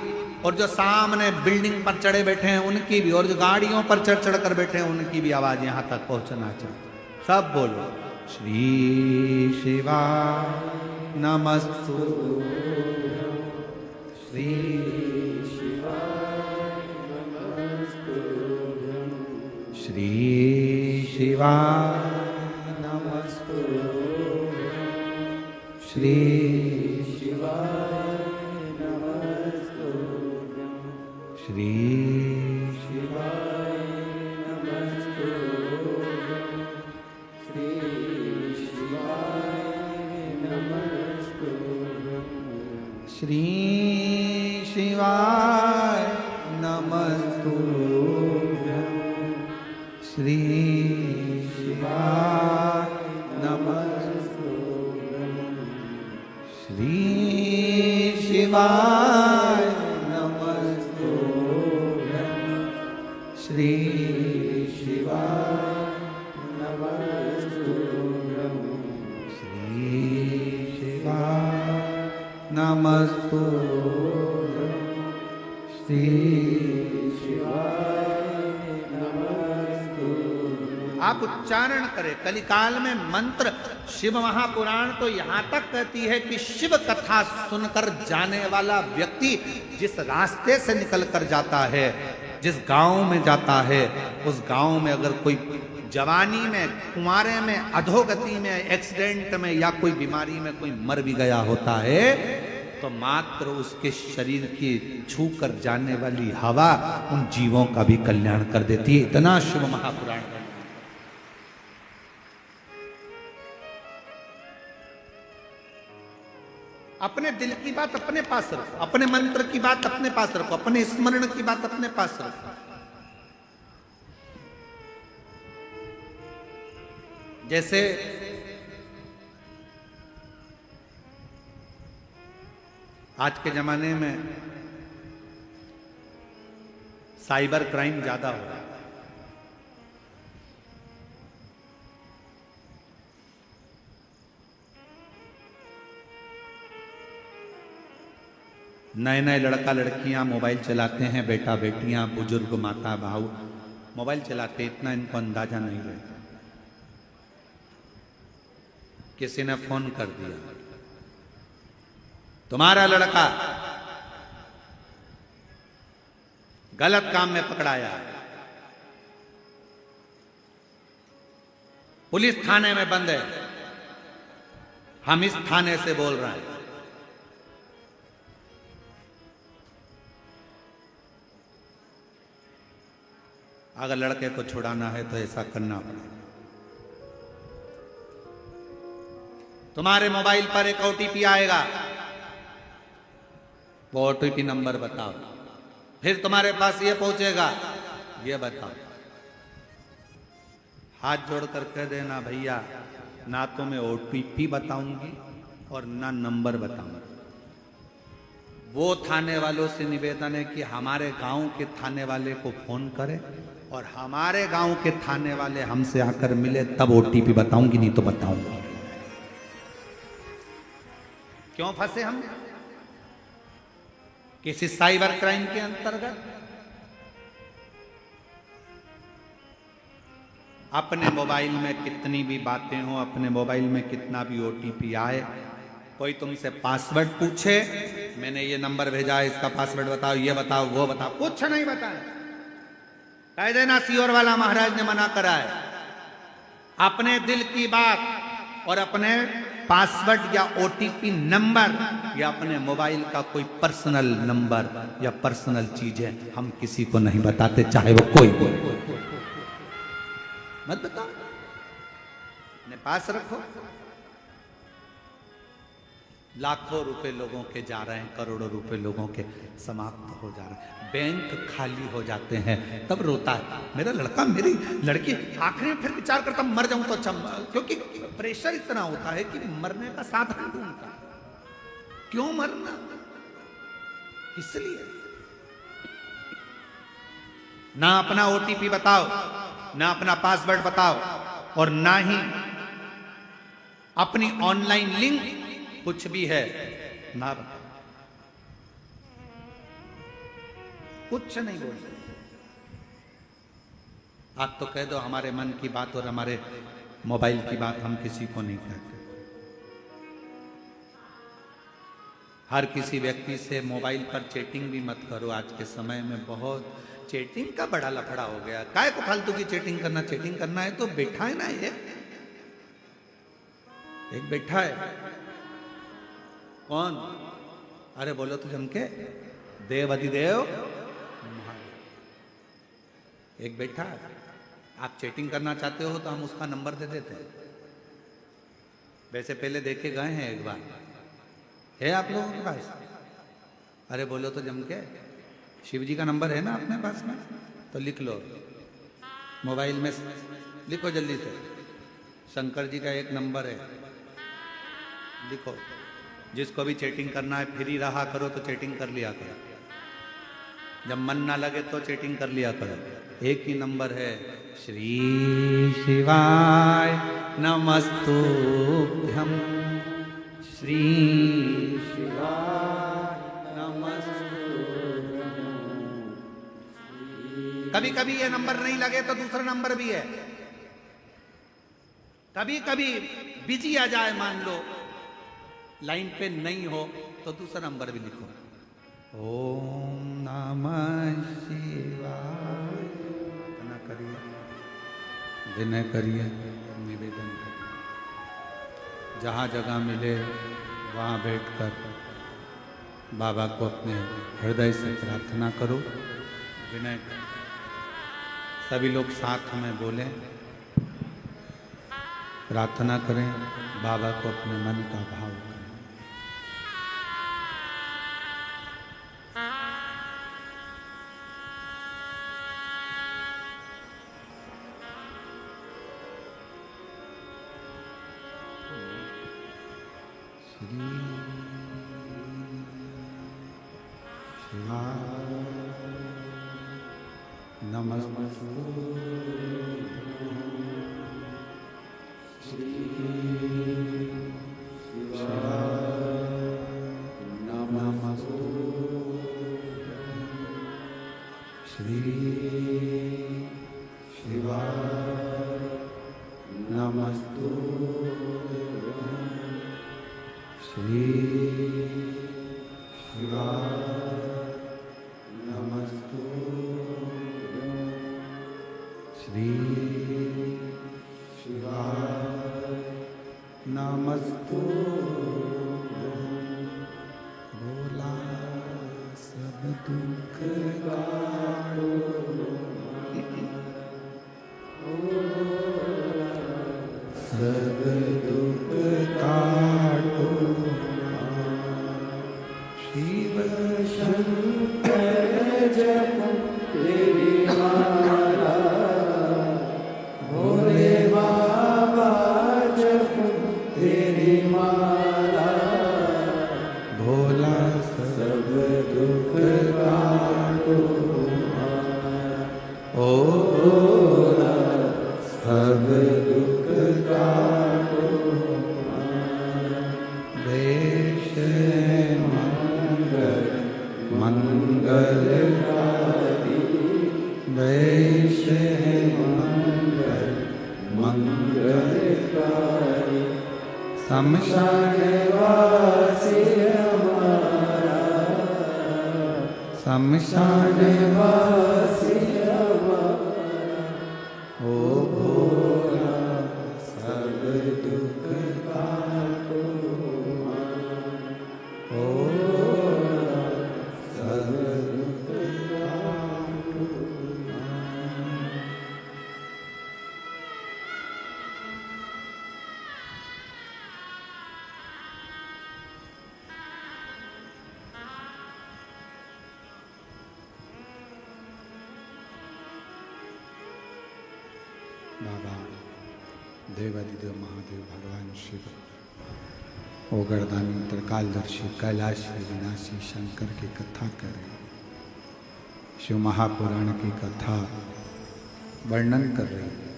और जो सामने बिल्डिंग पर चढ़े बैठे हैं उनकी भी, और जो गाड़ियों पर चढ़ चढ़ कर बैठे हैं उनकी भी आवाज यहां तक पहुंचना चाहिए। सब बोलो, श्री शिवाय नमस्तुभ्यं, श्री शिवाय नमस्तुभ्यं, श्री शिवाय नमस्तुभ्यं, श्री शिवाय नमस्तुभ्यं, श्री शिवाय नमस्तुभ्यं, श्री शिवाय नमस्तुभ्यं, श्री शिवाय नमस्तुभ्यं, श्री शिवाय नमस्तुभ्यं, श्री शिवाय नमस्तुभ्यं, श्री शिवाय नमस्तुभ्यं, श्री शिवाय नमस्तुभ्यं, श्री शिवाय नमस्तुभ्यं। आप उच्चारण करें। कलिकाल में मंत्र, शिव महापुराण तो यहां तक कहती है कि शिव कथा सुनकर जाने वाला व्यक्ति जिस रास्ते से निकल कर जाता है, जिस गांव में जाता है, उस गांव में अगर कोई जवानी में, कुंवारे में, अधोगति में, एक्सीडेंट में या कोई बीमारी में कोई मर भी गया होता है, तो मात्र उसके शरीर की छू कर जाने वाली हवा उन जीवों का भी कल्याण कर देती है। इतना शिव महापुराण है। अपने दिल की बात अपने पास रखो, अपने मंत्र की बात अपने पास रखो, अपने स्मरण की बात अपने पास रखो। जैसे आज के जमाने में साइबर क्राइम ज्यादा हो रहा है। नए नए लड़का लड़कियां मोबाइल चलाते हैं, बेटा बेटियां बुजुर्ग माता भाऊ मोबाइल चलाते, इतना इनको अंदाजा नहीं रहता। किसी ने फोन कर दिया, तुम्हारा लड़का गलत काम में पकड़ाया, पुलिस थाने में बंद है, हम इस थाने से बोल रहे हैं। अगर लड़के को छुड़ाना है तो ऐसा करना पड़ेगा। तुम्हारे मोबाइल पर एक ओटीपी आएगा, वो ओटीपी नंबर बताओ, फिर तुम्हारे पास ये पहुंचेगा, ये बताओ। हाथ जोड़कर कह देना, भैया ना तो मैं ओटीपी बताऊंगी और ना नंबर बताऊंगी। वो थाने वालों से निवेदन है कि हमारे गांव के थाने वाले को फोन करें और हमारे गांव के थाने वाले हमसे आकर मिले, तब ओटीपी बताऊंगी, नहीं तो बताऊंगी। क्यों फंसे हम? किसी साइबर क्राइम के अंतर्गत। अपने मोबाइल में कितनी भी बातें हो, अपने मोबाइल में कितना भी ओटीपी आए, कोई तुमसे पासवर्ड पूछे, मैंने ये नंबर भेजा है, इसका पासवर्ड बताओ, ये बताओ, वो बताओ, कुछ नहीं बताए, कह देना सीओर वाला महाराज ने मना करा है। अपने दिल की बात और अपने पासवर्ड या ओटीपी नंबर या अपने मोबाइल का कोई पर्सनल नंबर या पर्सनल चीजें हम किसी को नहीं बताते, चाहे वो कोई मत बताओ, अपने पास रखो। लाखों रुपए लोगों के जा रहे हैं, करोड़ों रुपए लोगों के समाप्त हो जा रहे हैं, बैंक खाली हो जाते हैं, तब रोता है मेरा लड़का मेरी लड़की। आखिरी में फिर विचार करता मर जाऊं तो अच्छा, क्योंकि प्रेशर इतना होता है कि मरने का साधन ढूंढता। क्यों मरना? इसलिए ना अपना ओटीपी बताओ, ना अपना पासवर्ड बताओ, और ना ही अपनी ऑनलाइन लिंक कुछ भी है ना बताओ, कुछ नहीं बोल सकते। आप तो कह दो हमारे मन की बात और हमारे मोबाइल की बात हम किसी को नहीं कहते। हर किसी व्यक्ति से मोबाइल पर चैटिंग भी मत करो। आज के समय में बहुत चैटिंग का बड़ा लफड़ा हो गया। काय को फालतू की चैटिंग करना? चैटिंग करना है तो बैठा है ना, एक बैठा है। कौन? अरे बोलो तो जम के, देव अधिदेव एक बैठा है। आप चैटिंग करना चाहते हो तो हम उसका नंबर दे देते हैं। वैसे पहले देखे गए हैं एक बार, है आप लोगों के पास? अरे बोलो तो जम के, शिव जी का नंबर है ना अपने पास में? तो लिख लो, मोबाइल में लिखो जल्दी से। शंकर जी का एक नंबर है, लिखो। जिसको भी चैटिंग करना है, फ्री रहा करो तो चैटिंग कर लिया करो, जब मन ना लगे तो चैटिंग कर लिया करो। एक ही नंबर है, श्री शिवाय नमस्तुभ्यं, श्री शिवाय नमस्तुभ्यं। कभी कभी ये नंबर नहीं लगे तो दूसरा नंबर भी है। कभी कभी बिजी आ जाए, मान लो लाइन पे नहीं हो, तो दूसरा नंबर भी लिखो। ओम नमः शिवाय। इतना करिए, विनय करिए, निवेदन करिए। जहाँ जगह मिले वहाँ बैठकर बाबा को अपने हृदय से प्रार्थना करो, विनय करो। सभी लोग साथ में बोलें, प्रार्थना करें, बाबा को अपने मन का भाव करें। श्री शिवाय नमस्तुभ्यं श्री शिवाय नमस्तुभ्यं श्री शिवाय नमस्तुभ्यं भोला सब दुख काटो सब दुख काटो शिव शंकर जप तेरी माला भोले बाबा जप तेरी माला भोला सब दुख काटो ओ भोला सब दुख काटो देश मंगल मंगलकारी देश मंगल मंगलकारी शमशान वासी हमारा शमशान वासी हमारा ओ भोला सब दुख काटो ओ भोला सब दुख काटो बाबा देवादिदेव महादेव भगवान शिव ओ गर्दानी त्रिकालदर्शी कैलाशी विनाशी शंकर की कथा करें शिव महापुराण की कथा वर्णन कर रही है।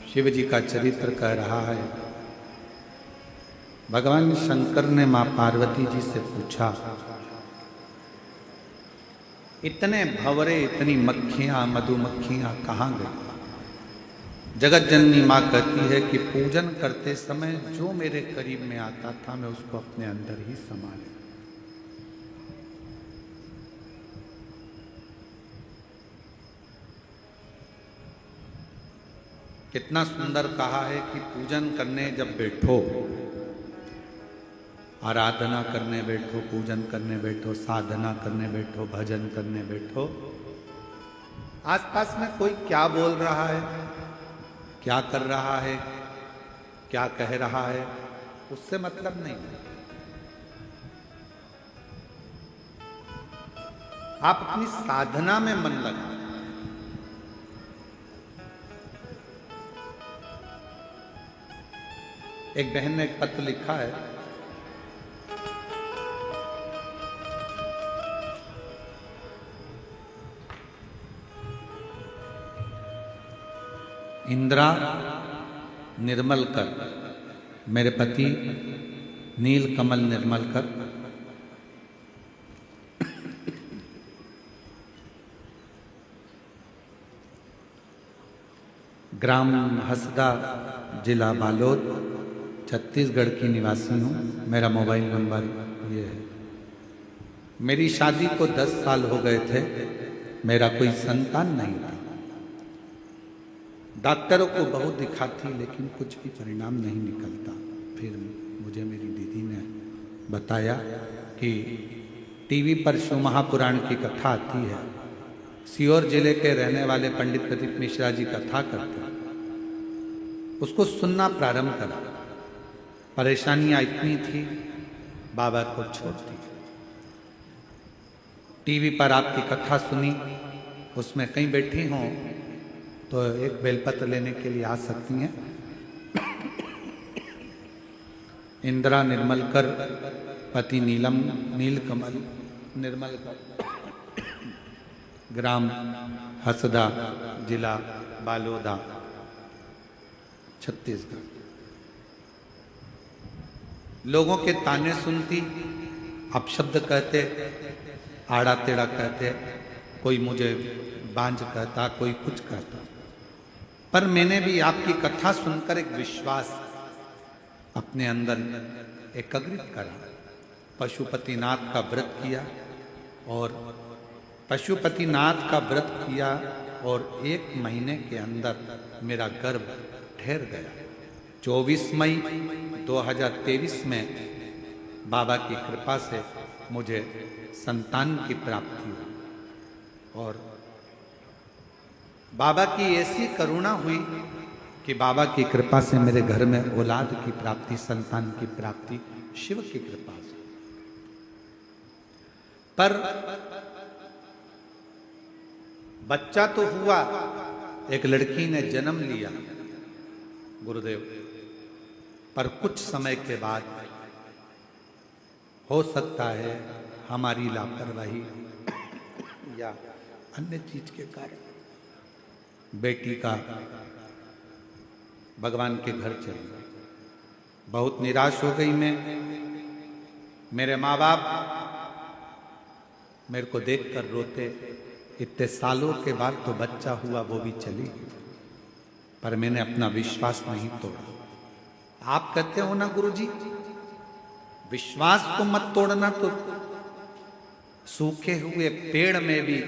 शिव जी का चरित्र कह रहा है। भगवान शंकर ने मां पार्वती जी से पूछा, इतने भंवरे इतनी मक्खियां मधुमक्खियां कहाँ गई? जगत जननी माँ कहती है कि पूजन करते समय जो मेरे करीब में आता था मैं उसको अपने अंदर ही समा लेता। कितना सुंदर कहा है कि पूजन करने जब बैठो, आराधना करने बैठो, पूजन करने बैठो, साधना करने बैठो, भजन करने बैठो, आसपास में कोई क्या बोल रहा है, क्या कर रहा है, क्या कह रहा है, उससे मतलब नहीं। आप अपनी साधना में मन लगाएं। एक बहन ने एक पत्र लिखा है, इंदिरा निर्मलकर, मेरे पति नीलकमल निर्मलकर ग्राम हसदा, जिला बालोद, छत्तीसगढ़ की निवासी हूँ। मेरा मोबाइल नंबर ये है। मेरी शादी को 10 साल हो गए थे, मेरा कोई संतान नहीं था। डॉक्टरों को बहुत दिखाती लेकिन कुछ भी परिणाम नहीं निकलता। फिर मुझे मेरी दीदी ने बताया कि टीवी पर शिव महापुराण की कथा आती है। सीहोर जिले के रहने वाले पंडित प्रदीप मिश्रा जी कथा करते हैं, उसको सुनना प्रारंभ करा। परेशानियां इतनी थी, बाबा को छोड़ दी। टीवी पर आपकी कथा सुनी, उसमें कहीं बैठी हों तो एक बेलपत्र लेने के लिए आ सकती हैं। इंदिरा निर्मलकर, पति नीलकमल निर्मलकर, ग्राम हसदा, जिला बालोदा, छत्तीसगढ़। लोगों के ताने सुनती, अपशब्द कहते, आड़ा टेढ़ा कहते, कोई मुझे बांझ कहता, कोई कुछ कहता। पर मैंने भी आपकी कथा सुनकर एक विश्वास अपने अंदर एकाग्रित करा। पशुपतिनाथ का व्रत किया और पशुपतिनाथ का व्रत किया और 1 महीने के अंदर मेरा गर्भ ठहर गया। 24 मई 2023 में बाबा की कृपा से मुझे संतान की प्राप्ति हुई और बाबा की ऐसी करुणा हुई कि बाबा की कृपा से मेरे घर में औलाद की प्राप्ति, संतान की प्राप्ति शिव की कृपा से। पर बच्चा तो हुआ, एक लड़की ने जन्म लिया गुरुदेव, पर कुछ समय के बाद हो सकता है हमारी लापरवाही या अन्य चीज के कारण बेटी का भगवान के घर चली गई। बहुत निराश हो गई मैं। मेरे माँ बाप मेरे को देखकर रोते, इतने सालों के बाद तो बच्चा हुआ, वो भी चली गई। पर मैंने अपना विश्वास नहीं तोड़ा। आप कहते हो ना गुरुजी, विश्वास को मत तोड़ना, तो सूखे हुए पेड़ में भी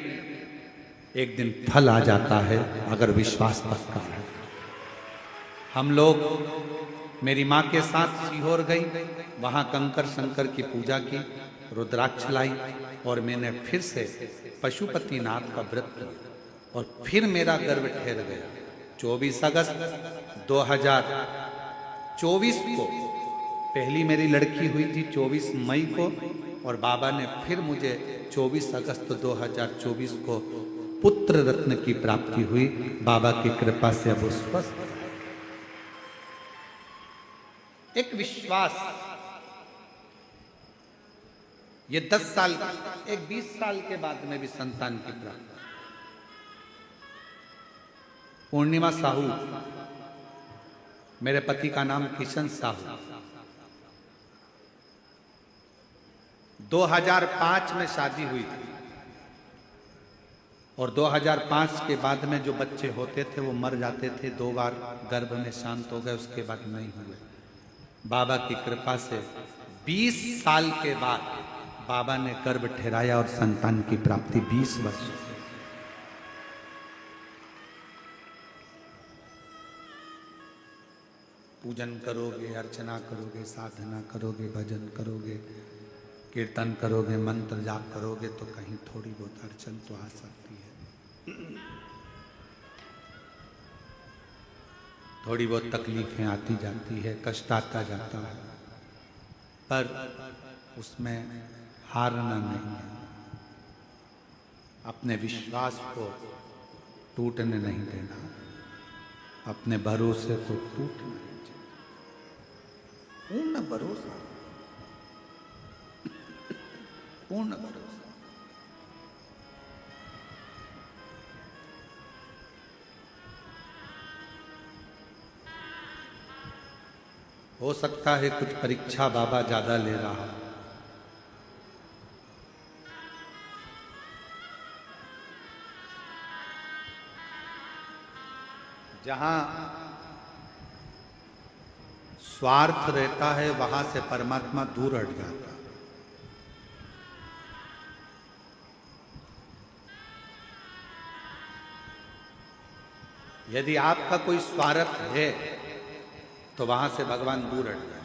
एक दिन फल आ जाता है अगर विश्वास पक्का है। हम लोग मेरी माँ के साथ सीहोर गई, वहां कंकर शंकर की पूजा की, रुद्राक्ष लाई और मैंने फिर से पशुपतिनाथ का व्रत किया और फिर मेरा गर्भ ठहर गया। 24 अगस्त 2024 को पहली मेरी लड़की हुई थी, 24 मई को, और बाबा ने फिर मुझे 24 अगस्त 2024 को पुत्र रत्न की प्राप्ति हुई। बाबा की कृपा से अब स्वस्थ। एक विश्वास, ये 10 साल, एक 20 साल के बाद में भी संतान की प्राप्ति। पूर्णिमा साहू, मेरे पति का नाम किशन साहू, 2005 में शादी हुई थी और 2005 के बाद में जो बच्चे होते थे वो मर जाते थे। 2 बार गर्भ में शांत हो गए, उसके बाद नहीं हुए। बाबा की कृपा से 20 साल के बाद बाबा ने गर्भ ठहराया और संतान की प्राप्ति 20 वर्ष। पूजन करोगे, अर्चना करोगे, साधना करोगे, भजन करोगे, कीर्तन करोगे, मंत्र जाप करोगे तो कहीं थोड़ी बहुत अड़चन तो आ सकती है, थोड़ी बहुत तकलीफें आती जाती है, कष्ट आता जाता है, पर उसमें हारना नहीं है। अपने विश्वास को टूटने नहीं देना, अपने भरोसे को टूटना नहीं चाहिए। पूर्ण भरोसा, पूर्ण भरोसा। हो सकता है कुछ परीक्षा बाबा ज्यादा ले रहा, जहां स्वार्थ रहता है वहां से परमात्मा दूर हट जाता है। यदि आपका कोई स्वार्थ है तो वहां से भगवान दूर हट जाए।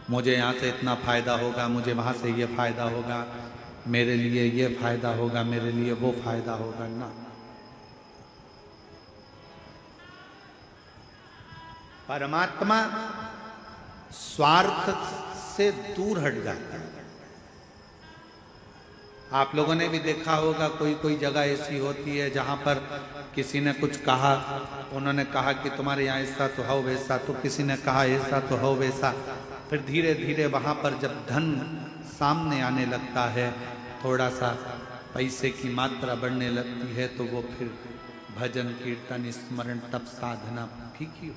मुझे यहां से इतना फायदा होगा, मुझे वहां से ये फायदा होगा, मेरे लिए ये फायदा होगा, मेरे लिए वो फायदा होगा, ना। परमात्मा स्वार्थ से दूर हट जाता है। आप लोगों ने भी देखा होगा, कोई कोई जगह ऐसी होती है जहां पर किसी ने कुछ कहा, उन्होंने कहा कि तुम्हारे यहाँ ऐसा तो हो वैसा, तो किसी ने कहा ऐसा तो हो वैसा। फिर धीरे धीरे वहां पर जब धन सामने आने लगता है, थोड़ा सा पैसे की मात्रा बढ़ने लगती है, तो वो फिर भजन कीर्तन स्मरण तप साधना फीकी हो।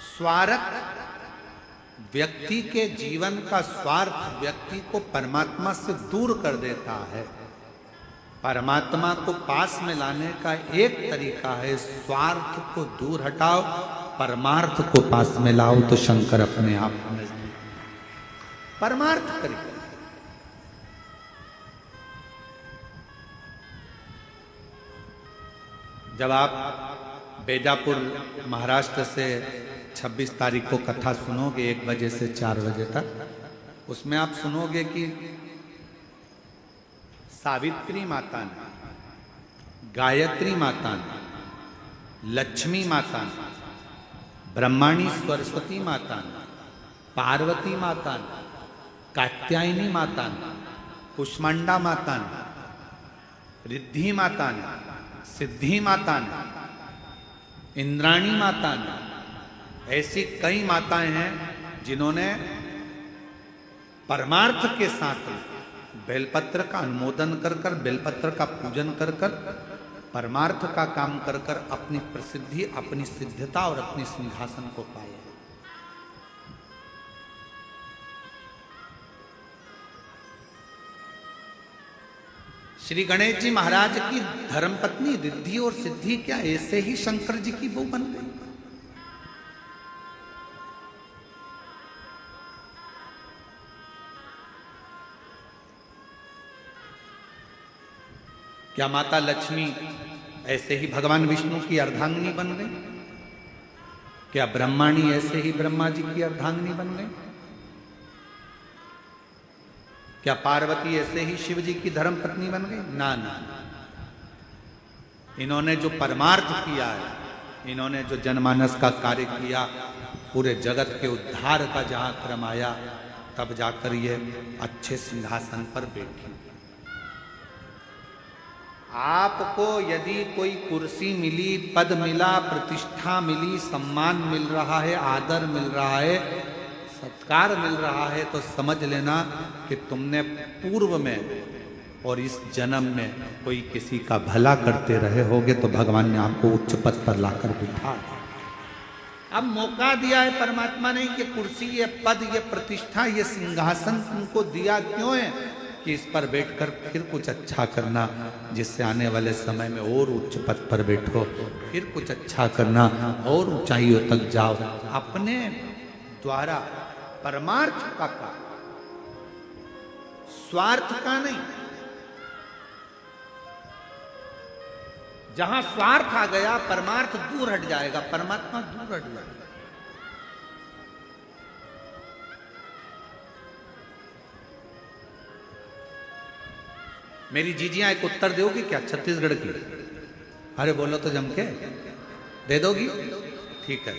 स्वार्थ व्यक्ति के जीवन का स्वार्थ व्यक्ति को परमात्मा से दूर कर देता है। परमात्मा को पास में लाने का एक तरीका है, स्वार्थ को दूर हटाओ, परमार्थ को पास में लाओ, तो शंकर अपने आप नजदीक। परमार्थ करिए। जब आप बेजापुर महाराष्ट्र से 26 तारीख को कथा सुनोगे 1 बजे से 4 बजे तक, उसमें आप सुनोगे कि सावित्री माता ने, गायत्री माता ने, लक्ष्मी माता ने, ब्रह्माणी सरस्वती माता ने, पार्वती माता ने, कात्यायनी माता ने, कुष्मांडा माता ने, रिद्धि माता ने, सिद्धि माता ने, इंद्राणी माता ने, ऐसी कई माताएं हैं जिन्होंने परमार्थ के साथ बेलपत्र का अनुमोदन कर कर, बेलपत्र का पूजन कर कर, परमार्थ का काम कर कर अपनी प्रसिद्धि, अपनी सिद्धता और अपनी सिंहासन को पाया। श्री गणेश जी महाराज की धर्मपत्नी रिद्धि और सिद्धि क्या ऐसे ही शंकर जी की बहू बन गई? क्या माता लक्ष्मी ऐसे ही भगवान विष्णु की अर्धांगिनी बन गई? क्या ब्रह्माणी ऐसे ही ब्रह्मा जी की अर्धांगिनी बन गई? क्या पार्वती ऐसे ही शिव जी की धर्मपत्नी बन गई? ना ना, इन्होंने जो परमार्थ किया है, इन्होंने जो जनमानस का कार्य किया, पूरे जगत के उद्धार का जहां क्रम आया, तब जाकर ये अच्छे सिंहासन पर बैठी। आपको यदि कोई कुर्सी मिली, पद मिला, प्रतिष्ठा मिली, सम्मान मिल रहा है, आदर मिल रहा है, सत्कार मिल रहा है, तो समझ लेना कि तुमने पूर्व में और इस जन्म में कोई किसी का भला करते रहे होगे, तो भगवान ने आपको उच्च पद पर लाकर बिठा। अब मौका दिया है परमात्मा ने, ये कुर्सी, ये पद, ये प्रतिष्ठा, ये सिंहासन तुमको दिया क्यों है? कि इस पर बैठकर फिर कुछ अच्छा करना, जिससे आने वाले समय में और उच्च पद पर बैठो, फिर कुछ अच्छा करना और ऊंचाइयों तक जाओ। अपने द्वारा परमार्थ का काम, स्वार्थ का नहीं। जहां स्वार्थ आ गया, परमार्थ दूर हट जाएगा, परमात्मा दूर हट जाएगा। मेरी जीजियां एक उत्तर दोगी क्या छत्तीसगढ़ की? अरे बोलो तो जम के, दे दोगी? ठीक है।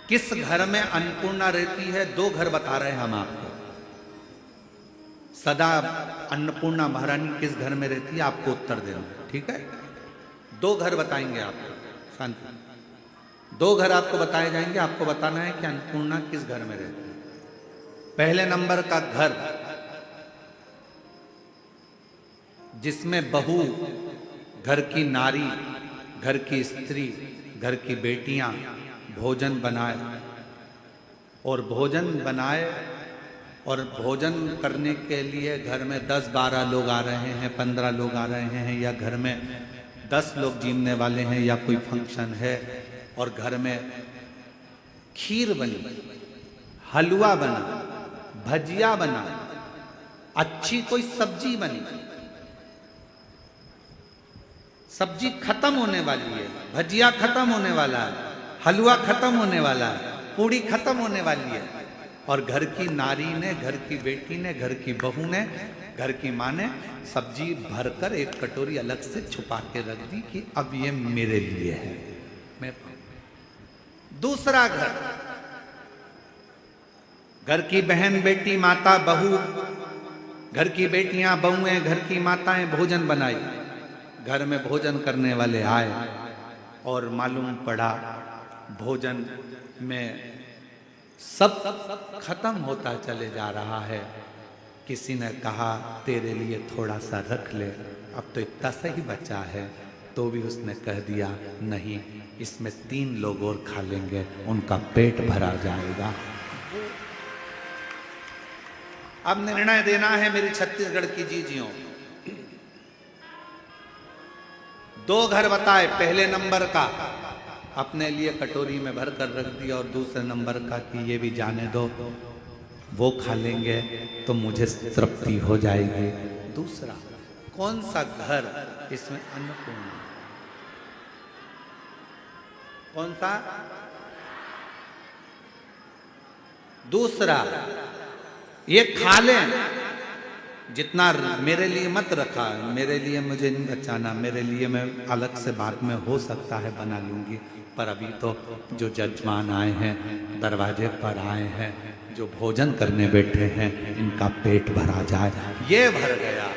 किस घर में अन्नपूर्णा रहती है? 2 घर बता रहे हैं हम आपको। सदा अन्नपूर्णा महारानी किस घर में रहती है, आपको उत्तर देना, ठीक है? 2 घर बताएंगे आपको, शांति। 2 घर आपको बताए जाएंगे, आपको बताना है कि अन्नपूर्णा किस घर में रहती है। पहले नंबर का घर जिसमें बहू, घर की नारी, घर की स्त्री, घर की बेटियां भोजन बनाए, और भोजन बनाए और भोजन करने के लिए घर में 10-12 लोग आ रहे हैं, 15 लोग आ रहे हैं, या घर में 10 लोग जीमने वाले हैं, या कोई फंक्शन है, और घर में खीर बनी, हलवा बना, भजिया बना, अच्छी कोई सब्जी बनी। सब्जी खत्म होने वाली है, भजिया खत्म होने वाला है, हलवा खत्म होने वाला है, पूड़ी खत्म होने वाली है, और घर की नारी ने, घर की बेटी ने, घर की बहू ने, घर की माँ ने सब्जी भरकर एक कटोरी अलग से छुपा के रख दी कि अब ये मेरे लिए है, मैं। दूसरा घर, घर की बहन, बेटी, माता, बहू, घर की बेटियां, बहुएं, घर की माताएं भोजन बनाई। घर में भोजन करने वाले आए और मालूम पड़ा भोजन में सब खत्म होता चले जा रहा है। किसी ने कहा तेरे लिए थोड़ा सा रख ले, अब तो इतना सा ही बचा है, तो भी उसने कह दिया नहीं, इसमें 3 लोग और खा लेंगे, उनका पेट भरा जाएगा। अब निर्णय देना है मेरी छत्तीसगढ़ की जीजियों। 2 घर बताए, पहले नंबर का अपने लिए कटोरी में भर कर रख दिया, और दूसरे नंबर का कि ये भी जाने दो, वो खा लेंगे तो मुझे तृप्ति हो जाएगी। दूसरा, कौन सा घर इसमें अन्नपूर्ण, कौन सा? दूसरा, ये खा लें, जितना मेरे लिए मत रखा, मेरे लिए मुझे नहीं बचाना, मेरे लिए मैं अलग से बाद में हो सकता है बना लूंगी, पर अभी तो जो जजमान आए हैं, दरवाजे पर आए हैं, जो भोजन करने बैठे हैं, इनका पेट भरा जाए। ये भर गया,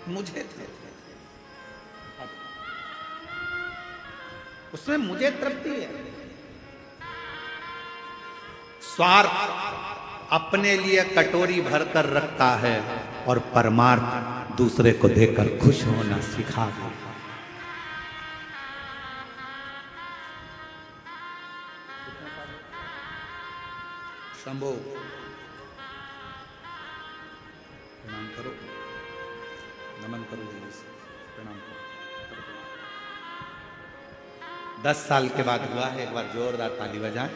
मुझे उसमें मुझे तृप्ति है। स्वार्थ अपने लिए कटोरी भरकर रखता है और परमार्थ दूसरे को देकर खुश होना सिखा दे। शंभो प्रणाम करो, नमन करो, प्रणाम करो। 10 साल के बाद हुआ है, एक बार जोरदार ताली बजाएं।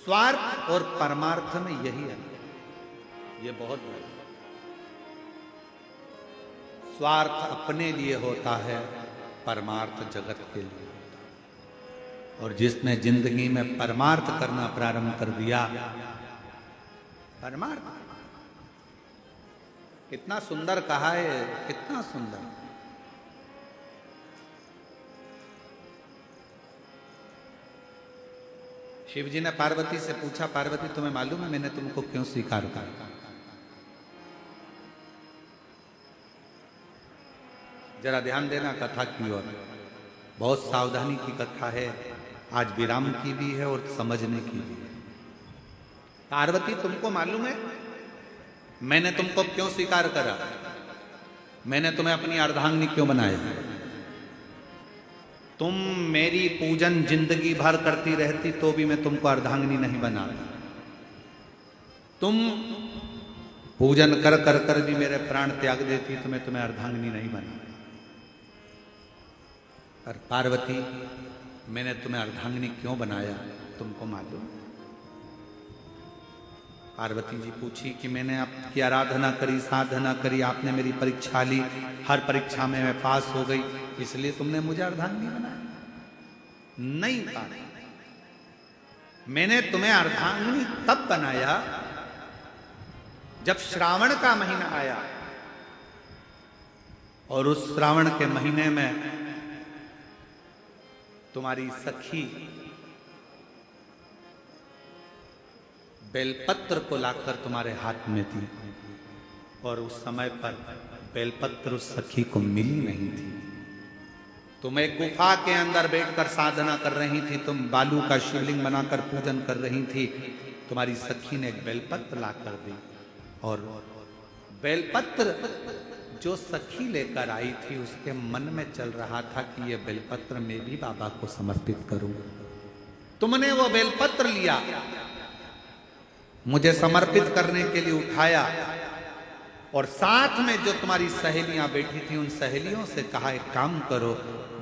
स्वार्थ और परमार्थ में यही है, ये बहुत बड़ा। स्वार्थ अपने लिए होता है, परमार्थ जगत के लिए होता है। और जिसने जिंदगी में परमार्थ करना प्रारंभ कर दिया, परमार्थ कितना सुंदर कहा है, कितना सुंदर। शिव जी ने पार्वती से पूछा, पार्वती तुम्हें मालूम है मैंने तुमको क्यों स्वीकार करा? जरा ध्यान देना कथा की ओर, बहुत सावधानी की कथा है, आज विराम की भी है और समझने की भी है। पार्वती तुमको मालूम है मैंने तुमको क्यों स्वीकार करा? मैंने तुम्हें अपनी अर्धांगिनी क्यों बनाया? तुम मेरी पूजन जिंदगी भर करती रहती तो भी मैं तुमको अर्धांगिनी नहीं बनाता। तुम पूजन कर कर कर भी मेरे प्राण त्याग देती तो मैं तुम्हें अर्धांगिनी नहीं बनाता। पर पार्वती, मैंने तुम्हें अर्धांगिनी क्यों बनाया तुमको मालूम? पार्वती जी पूछी कि मैंने आपकी आराधना करी, साधना करी, आपने मेरी परीक्षा ली, हर परीक्षा में मैं पास हो गई, इसलिए तुमने मुझे अर्धांगिनी बनाया? नहीं पार्वती, मैंने तुम्हें अर्धांगिनी तब बनाया जब श्रावण का महीना आया और उस श्रावण के महीने में तुम्हारी सखी बेलपत्र को लाकर तुम्हारे हाथ में थी और उस समय पर बेलपत्र उस सखी को मिली नहीं थी। तुम एक गुफा के अंदर बैठकर साधना कर रही थी, तुम बालू का शिवलिंग बनाकर पूजन कर रही थी, तुम्हारी सखी ने एक बेलपत्र लाकर दी और बेलपत्र जो सखी लेकर आई थी उसके मन में चल रहा था कि यह बेलपत्र मैं भी बाबा को समर्पित करूं। तुमने वो बेलपत्र लिया, मुझे समर्पित करने के लिए उठाया और साथ में जो तुम्हारी सहेलियां बैठी थी उन सहेलियों से कहा एक काम करो,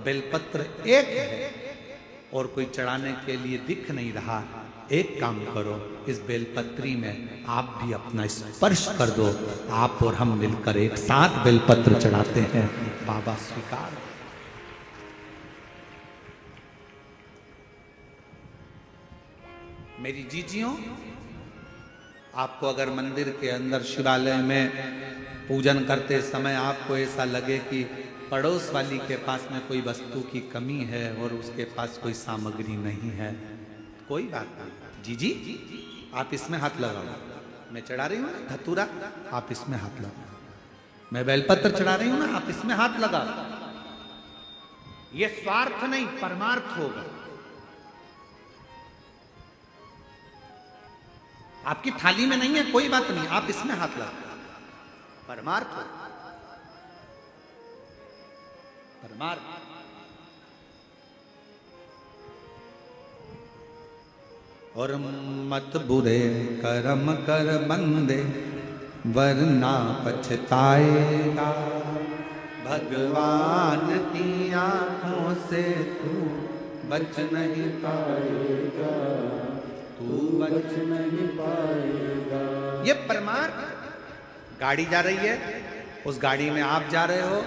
बेलपत्र एक है और कोई चढ़ाने के लिए दिख नहीं रहा, एक काम करो, इस बेलपत्री में आप भी अपना स्पर्श कर दो, आप और हम मिलकर एक साथ बेलपत्र चढ़ाते हैं, बाबा स्वीकार। मेरी जीजियों, आपको अगर मंदिर के अंदर शिवालय में पूजन करते समय आपको ऐसा लगे कि पड़ोस वाली के पास में कोई वस्तु की कमी है और उसके पास कोई सामग्री नहीं है, कोई बात नहीं, जीजी आप इसमें हाथ लगाओ, मैं चढ़ा रही हूँ ना धतूरा, आप इसमें हाथ लगाओ, मैं बेलपत्र चढ़ा रही हूँ ना, आप इसमें हाथ लगाओ। ये स्वार्थ नहीं, परमार्थ होगा। आपकी थाली में नहीं है, कोई बात नहीं, आप इसमें हाथ लगाओ, परमार्थ हो, परमार्थ। और मत बुरे कर्म कर बंदे, वरना पछताएगा, भगवान की आंखों से तू बच नहीं पाएगा, तू बच नहीं पाएगा। ये परमार्थ। गाड़ी जा रही है, उस गाड़ी में आप जा रहे हो,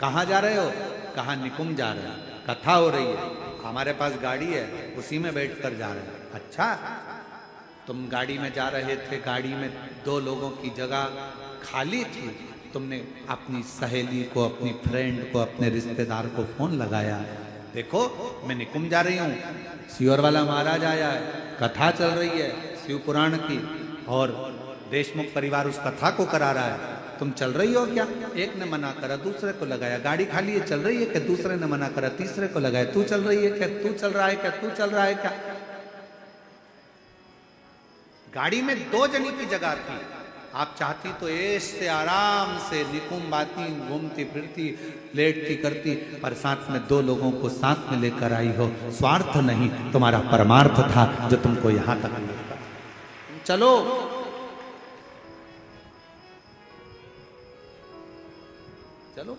कहाँ जा रहे हो? कहाँ? निकुंज जा रहे हो। कथा हो रही है, हमारे पास गाड़ी है, उसी में बैठकर जा रहे हो। अच्छा, तुम गाड़ी में जा रहे थे, गाड़ी में 2 लोगों की जगह खाली थी, तुमने अपनी सहेली को, अपनी फ्रेंड को, अपने रिश्तेदार को फोन लगाया, देखो मैं निकुंज जा रही हूँ, सियोर वाला महाराज आया है, कथा चल रही है शिव पुराण की, और देशमुख परिवार उस कथा को करा रहा है, तुम चल रही हो क्या? एक ने मना करा, दूसरे को लगाया, गाड़ी खाली है, चल रही है क्या? दूसरे ने मना करा, तीसरे को लगाया, तू चल रही है क्या? तू चल रहा है क्या? तू चल रहा है क्या? गाड़ी में 2 जनी की जगह थी, आप चाहती तो ऐश से आराम से निकुंभ आती, घूमती फिरती, लेटती करती, पर साथ में 2 लोगों को साथ में लेकर आई हो। स्वार्थ नहीं, तुम्हारा परमार्थ था जो तुमको यहां तक लेकर। चलो, चलो।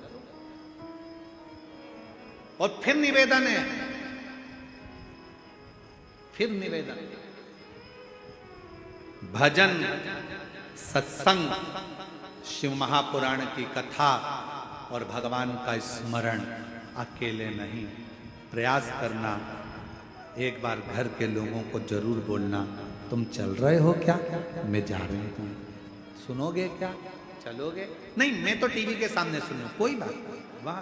और फिर निवेदन है, फिर निवेदन, भजन, सत्संग, शिव महापुराण की कथा और भगवान का स्मरण अकेले नहीं, प्रयास करना। एक बार घर के लोगों को जरूर बोलना, तुम चल रहे हो क्या? मैं जा रही हूं, सुनोगे क्या? चलोगे? नहीं, मैं तो टीवी के सामने सुन लूं, कोई बात नहीं, वाह।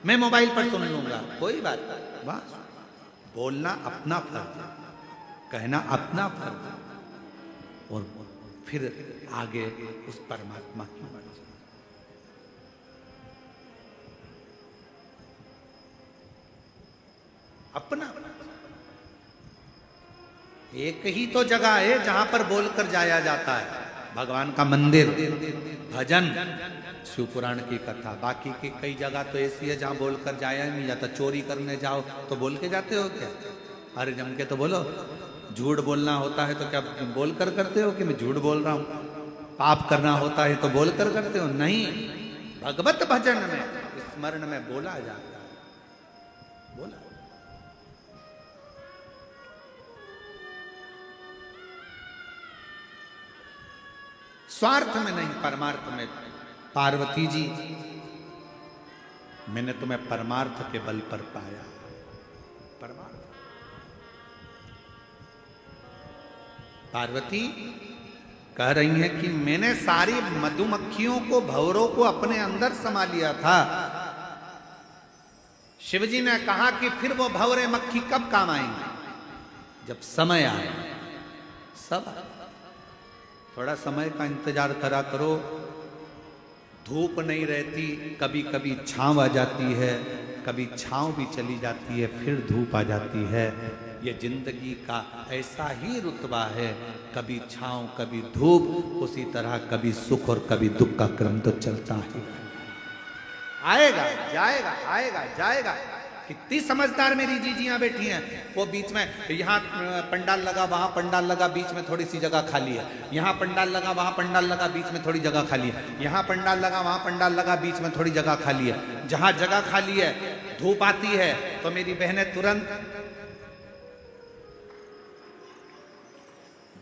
मैं मोबाइल पर सुन लूंगा, कोई बात नहीं, वाह। बोलना अपना फर्ज है, कहना अपना फर्ज है, और फिर आगे उस परमात्मा की मर्जी। अपना एक ही तो जगह है जहां पर बोलकर जाया जाता है, भगवान का मंदिर, भजन, शिव पुराण की कथा। बाकी की कई जगह तो ऐसी है जहां बोलकर जाया नहीं जाता। चोरी करने जाओ तो बोल के जाते हो क्या? अरे जम के तो बोलो। झूठ बोलना होता है तो क्या बोल कर करते हो कि मैं झूठ बोल रहा हूं? पाप करना होता है तो बोल कर करते हो? नहीं, भगवत भजन में, स्मरण में बोला जाता है, बोला। स्वार्थ में नहीं, परमार्थ में। पार्वती जी, मैंने तुम्हें परमार्थ के बल पर पाया, परमार्थ। पार्वती कह रही है कि मैंने सारी मधुमक्खियों को, भंवरों को अपने अंदर समा लिया था। शिवजी ने कहा कि फिर वो भंवरे मक्खी कब काम आएंगे? जब समय आए। सब थोड़ा समय का इंतजार करा करो। धूप नहीं रहती, कभी कभी छांव आ जाती है, कभी छांव भी चली जाती है, फिर धूप आ जाती है। ये जिंदगी का ऐसा ही रुतबा है, कभी छांव कभी धूप, उसी तरह कभी सुख और कभी दुख का क्रम तो चलता है। आएगा जाएगा, आएगा जाएगा। कितनी समझदार मेरी जीजियां बैठी हैं। वो बीच में, यहाँ पंडाल लगा, वहां पंडाल लगा, बीच में थोड़ी सी जगह खाली है। यहाँ पंडाल लगा, वहां पंडाल लगा, बीच में थोड़ी जगह खाली है। यहाँ पंडाल लगा, वहां पंडाल लगा, बीच में थोड़ी जगह खाली है। जहां जगह खाली है, धूप आती है तो मेरी बहनें तुरंत,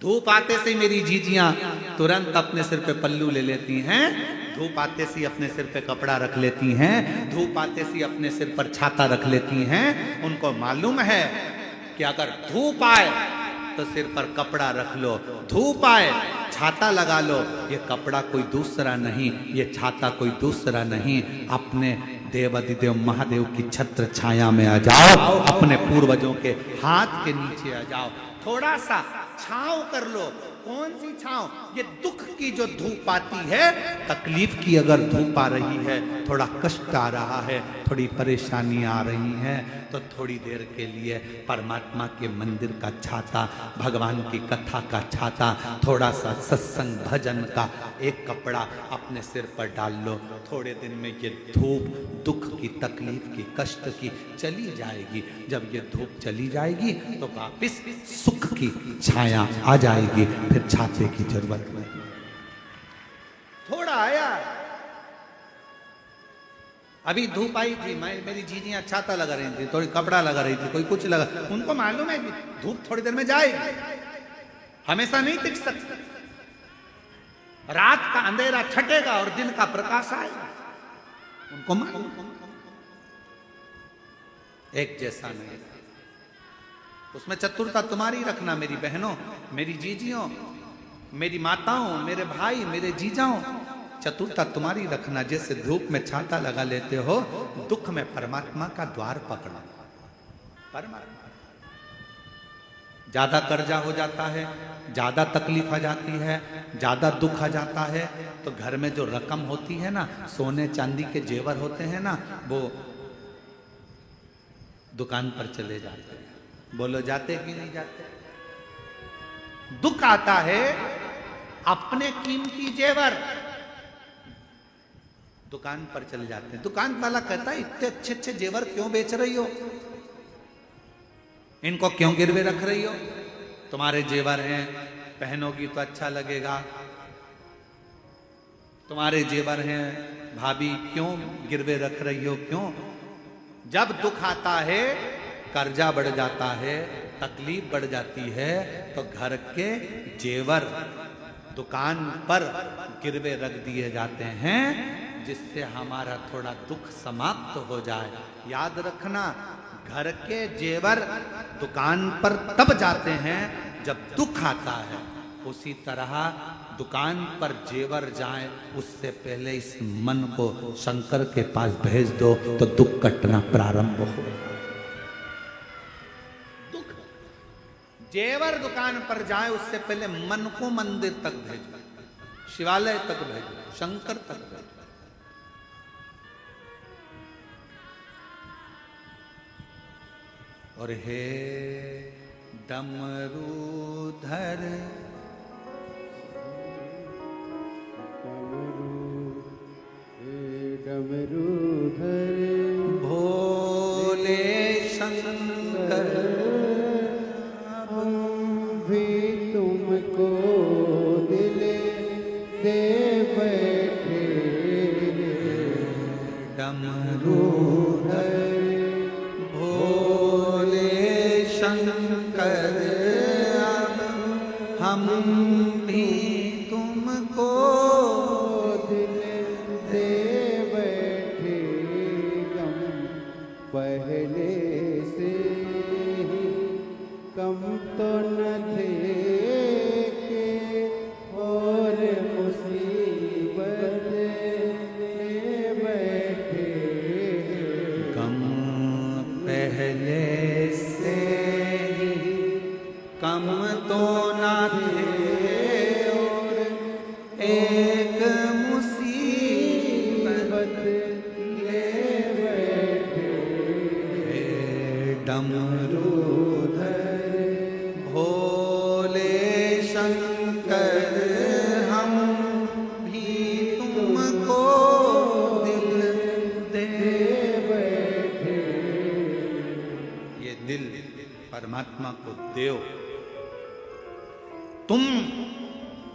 धूप आते से मेरी जीजियां तुरंत अपने सिर पे पल्लू ले लेती हैं। धूप आते से अपने सिर पे कपड़ा रख लेती हैं। धूप आते से अपने सिर पर छाता रख लेती हैं। उनको मालूम है कि अगर धूप आए तो सिर पर कपड़ा रख लो, धूप आए छाता लगा लो। ये कपड़ा कोई दूसरा नहीं, ये छाता कोई दूसरा नहीं। अपने देवाधिदेव महादेव की छत्र छाया में आ जाओ, अपने पूर्वजों के हाथ के नीचे आ जाओ, थोड़ा सा छांव कर लो। कौन सी छांव? ये दुख की जो धूप आती है, तकलीफ की अगर धूप आ रही है, थोड़ा कष्ट आ रहा है, थोड़ी परेशानी आ रही है, तो थोड़ी देर के लिए परमात्मा के मंदिर का छाता, भगवान की कथा का छाता, थोड़ा सा सत्संग भजन का एक कपड़ा अपने सिर पर डाल लो। थोड़े दिन में ये धूप दुख की, तकलीफ की, कष्ट की चली जाएगी। जब ये धूप चली जाएगी तो वापस सुख की छाया आ जाएगी, फिर छाते की जरूरत नहीं। थोड़ा आया, अभी धूप आई थी, मेरी जीजियां छाता लगा रही थी, थोड़ी कपड़ा लगा रही थी, कोई कुछ लगा, उनको मालूम है कि धूप थोड़ी देर में जाएगी, हमेशा नहीं टिक सकती। रात का अंधेरा छटेगा और दिन का प्रकाश आएगा, उनको मालूम। एक जैसा नहीं, उसमें चतुरता तुम्हारी रखना मेरी बहनों, मेरी जीजियों, मेरी माताओं, मेरे भाई, मेरे जीजाओं, चतुरता तुम्हारी रखना। जैसे धूप में छाता लगा लेते हो, दुख में परमात्मा का द्वार पकड़ो। परमात्मा ज्यादा कर्जा हो जाता है, ज्यादा तकलीफ आ जाती है, ज्यादा दुख आ जाता है, तो घर में जो रकम होती है ना, सोने चांदी के जेवर होते हैं ना, वो दुकान पर चले जाते हैं। बोलो जाते कि नहीं जाते? दुख आता है, अपने कीमती जेवर दुकान पर चले जाते हैं। दुकान वाला कहता है इतने अच्छे अच्छे जेवर क्यों बेच रही हो, इनको क्यों गिरवे रख रही हो? तुम्हारे जेवर हैं, पहनोगी तो अच्छा लगेगा। तुम्हारे जेवर हैं भाभी, क्यों गिरवे रख रही हो, क्यों? जब दुख आता है, कर्जा बढ़ जाता है, तकलीफ बढ़ जाती है, तो घर के जेवर दुकान पर गिरवे रख दिए जाते हैं, जिससे हमारा थोड़ा दुख समाप्त हो जाए। याद रखना, घर के जेवर दुकान पर तब जाते हैं जब दुख आता है। उसी तरह दुकान पर जेवर जाए, उससे पहले इस मन को शंकर के पास भेज दो, तो दुख कटना प्रारंभ हो। दुख जेवर दुकान पर जाए, उससे पहले मन को मंदिर तक भेजो, शिवालय तक भेजो, शंकर तक भेजो। और हे डमरूधर, डमरूधर भोले शंकर, हम भी तुमको दिल दे बैठे। डमरूधर शंकर, हम भी तुमको दिल दे बैठे। गम पहले से ही कम तो न थे के, और मुसीबत ले बैठे। गम पहले कम तो ना थे, और एक मुसीबत ले बैठे। डमरूधर भोले शंकर, हम भी तुमको दिल दे बैठे। ये दिल परमात्मा को देओ। तुम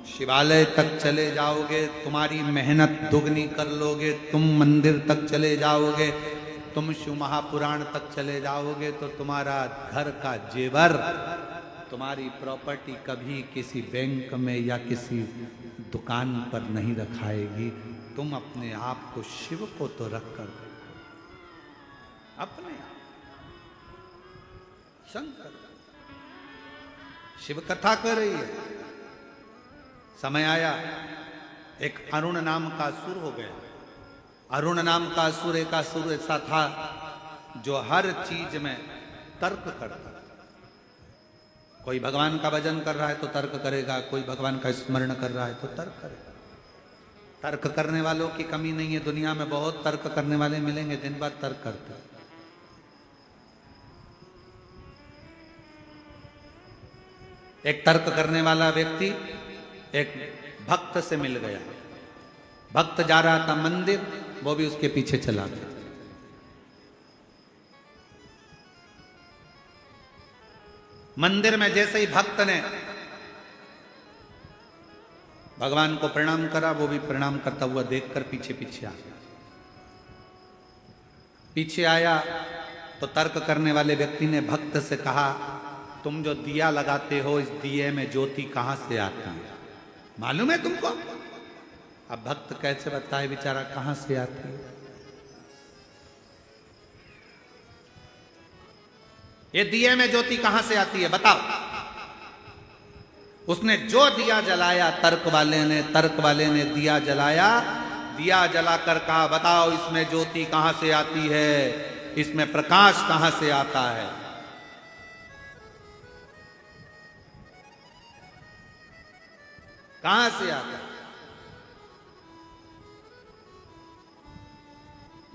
शिवालय तक चले जाओगे, तुम्हारी मेहनत दुगनी कर लोगे, तुम मंदिर तक चले जाओगे, तुम शिव महापुराण तक चले जाओगे, तो तुम्हारा घर का जेवर, तुम्हारी प्रॉपर्टी कभी किसी बैंक में या किसी दुकान पर नहीं रखाएगी। तुम अपने आप को शिव को तो रख कर देखो, अपने आप। शंकर शिव कथा कर रही है। समय आया, एक अरुण नाम का असुर हो गया। अरुण नाम का असुर, एक असुर ऐसा था जो हर चीज में तर्क करता था। कोई भगवान का भजन कर रहा है तो तर्क करेगा, कोई भगवान का स्मरण कर रहा है तो तर्क करेगा। तर्क करने वालों की कमी नहीं है दुनिया में, बहुत तर्क करने वाले मिलेंगे, दिन भर तर्क करते। एक तर्क करने वाला व्यक्ति एक भक्त से मिल गया। भक्त जा रहा था मंदिर, वो भी उसके पीछे चला गया। मंदिर में जैसे ही भक्त ने भगवान को प्रणाम करा, वो भी प्रणाम करता हुआ देखकर पीछे पीछे आ गया। पीछे आया तो तर्क करने वाले व्यक्ति ने भक्त से कहा, तुम जो दिया लगाते हो, इस दिए में ज्योति कहां से आती है, मालूम है तुमको? अब भक्त कैसे बताए बेचारा कहां से आती है? ये दिए में ज्योति कहां से आती है बताओ। उसने जो दिया जलाया, तर्क वाले ने दिया जलाया, दिया जलाकर कहा, बताओ इसमें ज्योति कहां से आती है, इसमें प्रकाश कहां से आता है? कहां से आता है?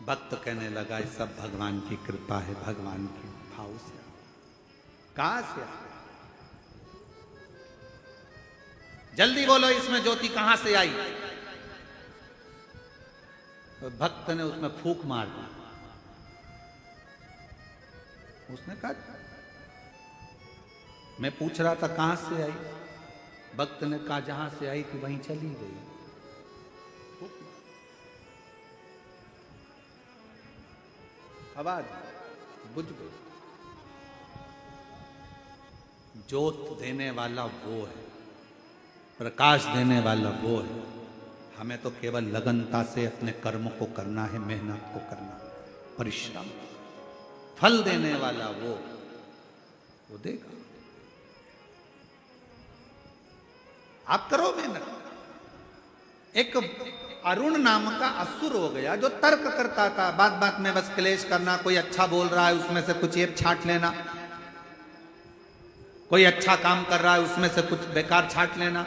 भक्त कहने लगा, ये सब भगवान की कृपा है, भगवान के भाव से। कहां से आता? जल्दी बोलो, इसमें ज्योति कहां से आई? तो भक्त ने उसमें फूंक मार दी। उसने कहा, मैं पूछ रहा था कहां से आई? भक्त ने कहा, जहां से आई थी वहीं चली गई। आवाज बुझ गई। ज्योत देने वाला वो है, प्रकाश देने वाला वो है। हमें तो केवल लगनता से अपने कर्म को करना है, मेहनत को करना, परिश्रम। फल देने वाला वो देगा। आप करो मेहनत। एक अरुण नाम का असुर हो गया जो तर्क करता था, बात बात में बस क्लेश करना। कोई अच्छा बोल रहा है उसमें से कुछ एक छांट लेना, कोई अच्छा काम कर रहा है उसमें से कुछ बेकार छांट लेना,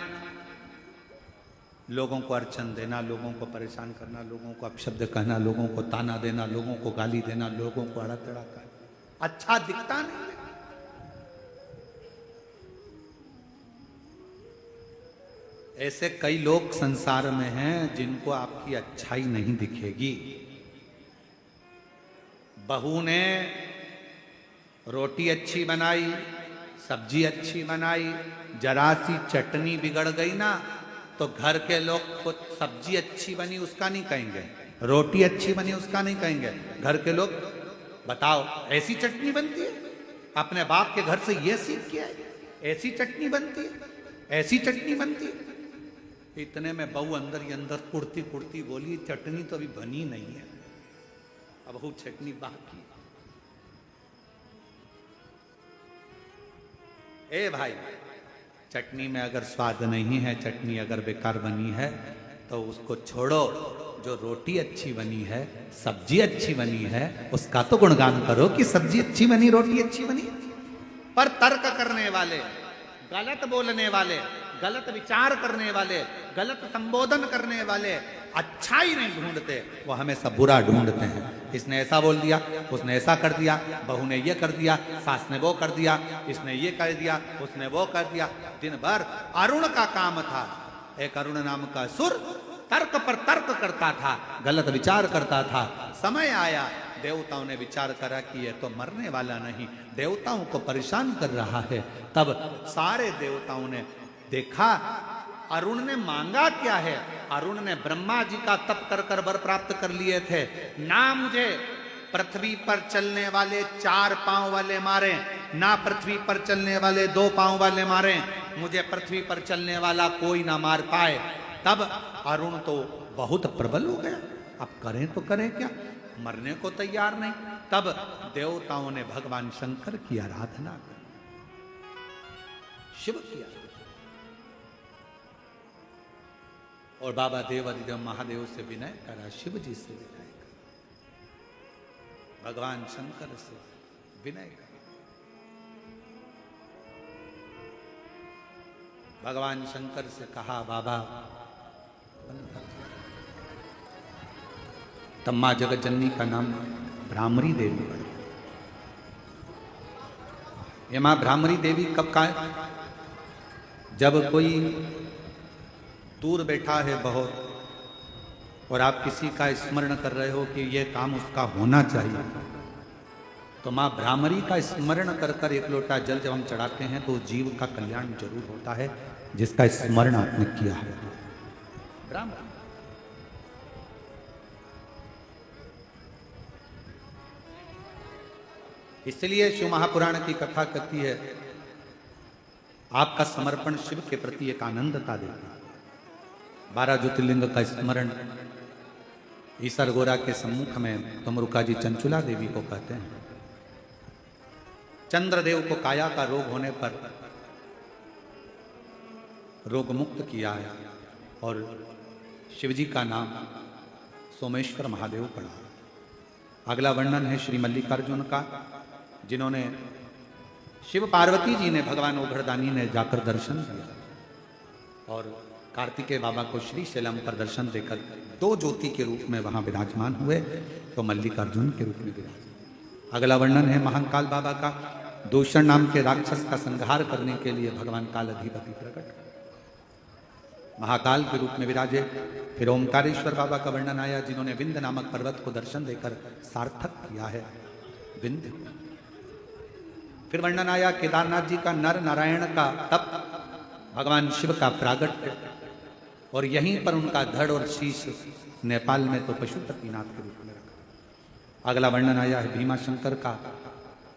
लोगों को अड़चन देना, लोगों को परेशान करना, लोगों को अपशब्द कहना, लोगों को ताना देना, लोगों को गाली देना, लोगों को अड़ा तड़ा करना। अच्छा दिखता नहीं। ऐसे कई लोग संसार में हैं जिनको आपकी अच्छाई नहीं दिखेगी। बहू ने रोटी अच्छी बनाई, सब्जी अच्छी बनाई, जरा सी चटनी बिगड़ गई ना, तो घर के लोग को सब्जी अच्छी बनी उसका नहीं कहेंगे, रोटी अच्छी बनी उसका नहीं कहेंगे। घर के लोग, बताओ ऐसी चटनी बनती है? अपने बाप के घर से ये सीख के आए, ऐसी चटनी बनती है, ऐसी चटनी बनती है। इतने में बहू अंदर ही अंदर कुड़ती कुड़ती बोली, चटनी तो अभी बनी नहीं है, अब वो चटनी बाकी। ए भाई, चटनी में अगर स्वाद नहीं है, चटनी अगर बेकार बनी है तो उसको छोड़ो। जो रोटी अच्छी बनी है, सब्जी अच्छी बनी है, उसका तो गुणगान करो कि सब्जी अच्छी बनी, रोटी अच्छी बनी। पर तर्क करने वाले, गलत बोलने वाले, गलत विचार करने वाले, गलत संबोधन करने वाले अच्छाई नहीं ढूंढते, वो हमेशा बुरा ढूंढते हैं। इसने ऐसा बोल दिया, उसने ऐसा कर दिया, बहू ने ये कर दिया, सास ने वो कर दिया, इसने ये कर दिया, उसने वो कर दिया। दिन भर अरुण का काम था। एक अरुण नाम का सुर तर्क पर तर्क करता था, गलत विचार करता था। समय आया, देवताओं ने विचार करा कि ये तो मरने वाला नहीं, देवताओं को परेशान कर रहा है। तब सारे देवताओं ने देखा अरुण ने मांगा क्या है। अरुण ने ब्रह्मा जी का तप कर कर वर प्राप्त कर लिए थे। ना मुझे पृथ्वी पर चलने वाले 4 पांव वाले मारे, ना पृथ्वी पर चलने वाले 2 पांव वाले मारे, मुझे पृथ्वी पर चलने वाला कोई ना मार पाए। तब अरुण तो बहुत प्रबल हो गया, अब करें तो करें क्या, मरने को तैयार नहीं। तब देवताओं ने भगवान शंकर की आराधना की, शिव की आराधना, और बाबा देव अधिदेव महादेव से विनय करा, शिव जी से विनय करा, भगवान शंकर से विनय करा। भगवान शंकर से कहा बाबा, तब मां जगत जननी का नाम भ्रामरी देवी पड़ा। ये मां भ्रामरी देवी कब का है? जब कोई दूर बैठा है बहुत और आप किसी का स्मरण कर रहे हो कि ये काम उसका होना चाहिए, तो मां भ्रामरी का स्मरण कर कर एक लोटा जल जब हम चढ़ाते हैं तो जीव का कल्याण जरूर होता है, जिसका स्मरण आपने किया है। भ्रामरी इसलिए शिव महापुराण की कथा कहती है, आपका समर्पण शिव के प्रति एक आनंदता देता है। 12 ज्योतिर्लिंग का स्मरण ईसर गोरा के सम्मुख में तमरुका जी चंचुला देवी को कहते हैं। चंद्रदेव को काया का रोग होने पर रोग मुक्त किया है और शिवजी का नाम सोमेश्वर महादेव पड़ा। अगला वर्णन है श्री मल्लिकार्जुन का, जिन्होंने शिव पार्वती जी ने भगवान ओघड़दानी ने जाकर दर्शन किया और कार्तिकेय बाबा को श्री शैलम पर दर्शन देकर 2 ज्योति के रूप में वहां विराजमान हुए, तो मल्लिकार्जुन के रूप में विराज। अगला वर्णन है महाकाल बाबा का, दूषण नाम के राक्षस का संहार करने के लिए भगवान काल अधिपति प्रकट महाकाल के रूप में विराजे। फिर ओमकारेश्वर बाबा का वर्णन आया, जिन्होंने विंध्य नामक पर्वत को दर्शन देकर सार्थक किया है विंध्य। फिर वर्णन आया केदारनाथ जी का नर नारायण का तप, भगवान शिव का प्रागट्य, और यहीं पर उनका धड़ और शीश नेपाल में तो पशुपतिनाथ के रूप में रखा। अगला वर्णन आया है भीमा शंकर का,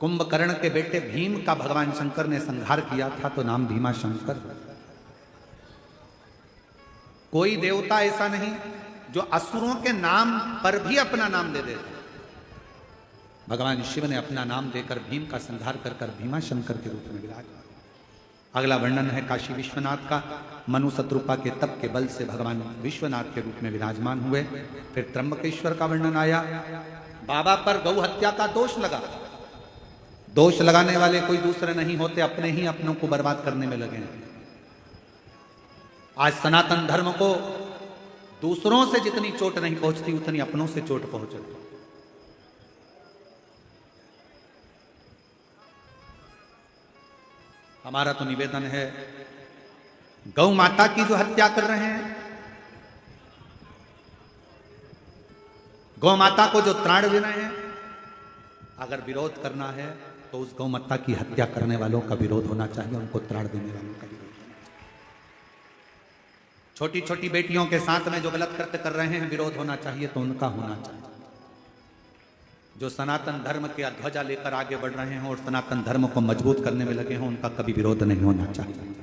कुंभकर्ण के बेटे भीम का भगवान शंकर ने संहार किया था, तो नाम भीमा शंकर। कोई देवता ऐसा नहीं जो असुरों के नाम पर भी अपना नाम दे देता। भगवान शिव ने अपना नाम देकर भीम का संहार कर कर भीमा शंकर के रूप में विराज। अगला वर्णन है काशी विश्वनाथ का, मनु शत्रुपा के तप के बल से भगवान विश्वनाथ के रूप में विराजमान हुए। फिर त्र्यंबकेश्वर का वर्णन आया, बाबा पर गौ हत्या का दोष लगा। दोष लगाने वाले कोई दूसरे नहीं होते, अपने ही अपनों को बर्बाद करने में लगे हैं। आज सनातन धर्म को दूसरों से जितनी चोट नहीं पहुंचती, उतनी अपनों से चोट पहुंचती। हमारा तो निवेदन है, गौ माता की जो हत्या कर रहे हैं, गौ माता को जो त्राण दे रहे हैं, अगर विरोध करना है तो उस गौ माता की हत्या करने वालों का विरोध होना चाहिए, उनको त्राण देने वालों का विरोध होना चाहिए। छोटी छोटी बेटियों के साथ में जो गलत कृत्य कर रहे हैं, विरोध होना चाहिए तो उनका होना चाहिए। जो सनातन धर्म के ध्वजा लेकर आगे बढ़ रहे हैं और सनातन धर्म को मजबूत करने में लगे हैं, उनका कभी विरोध नहीं होना चाहिए।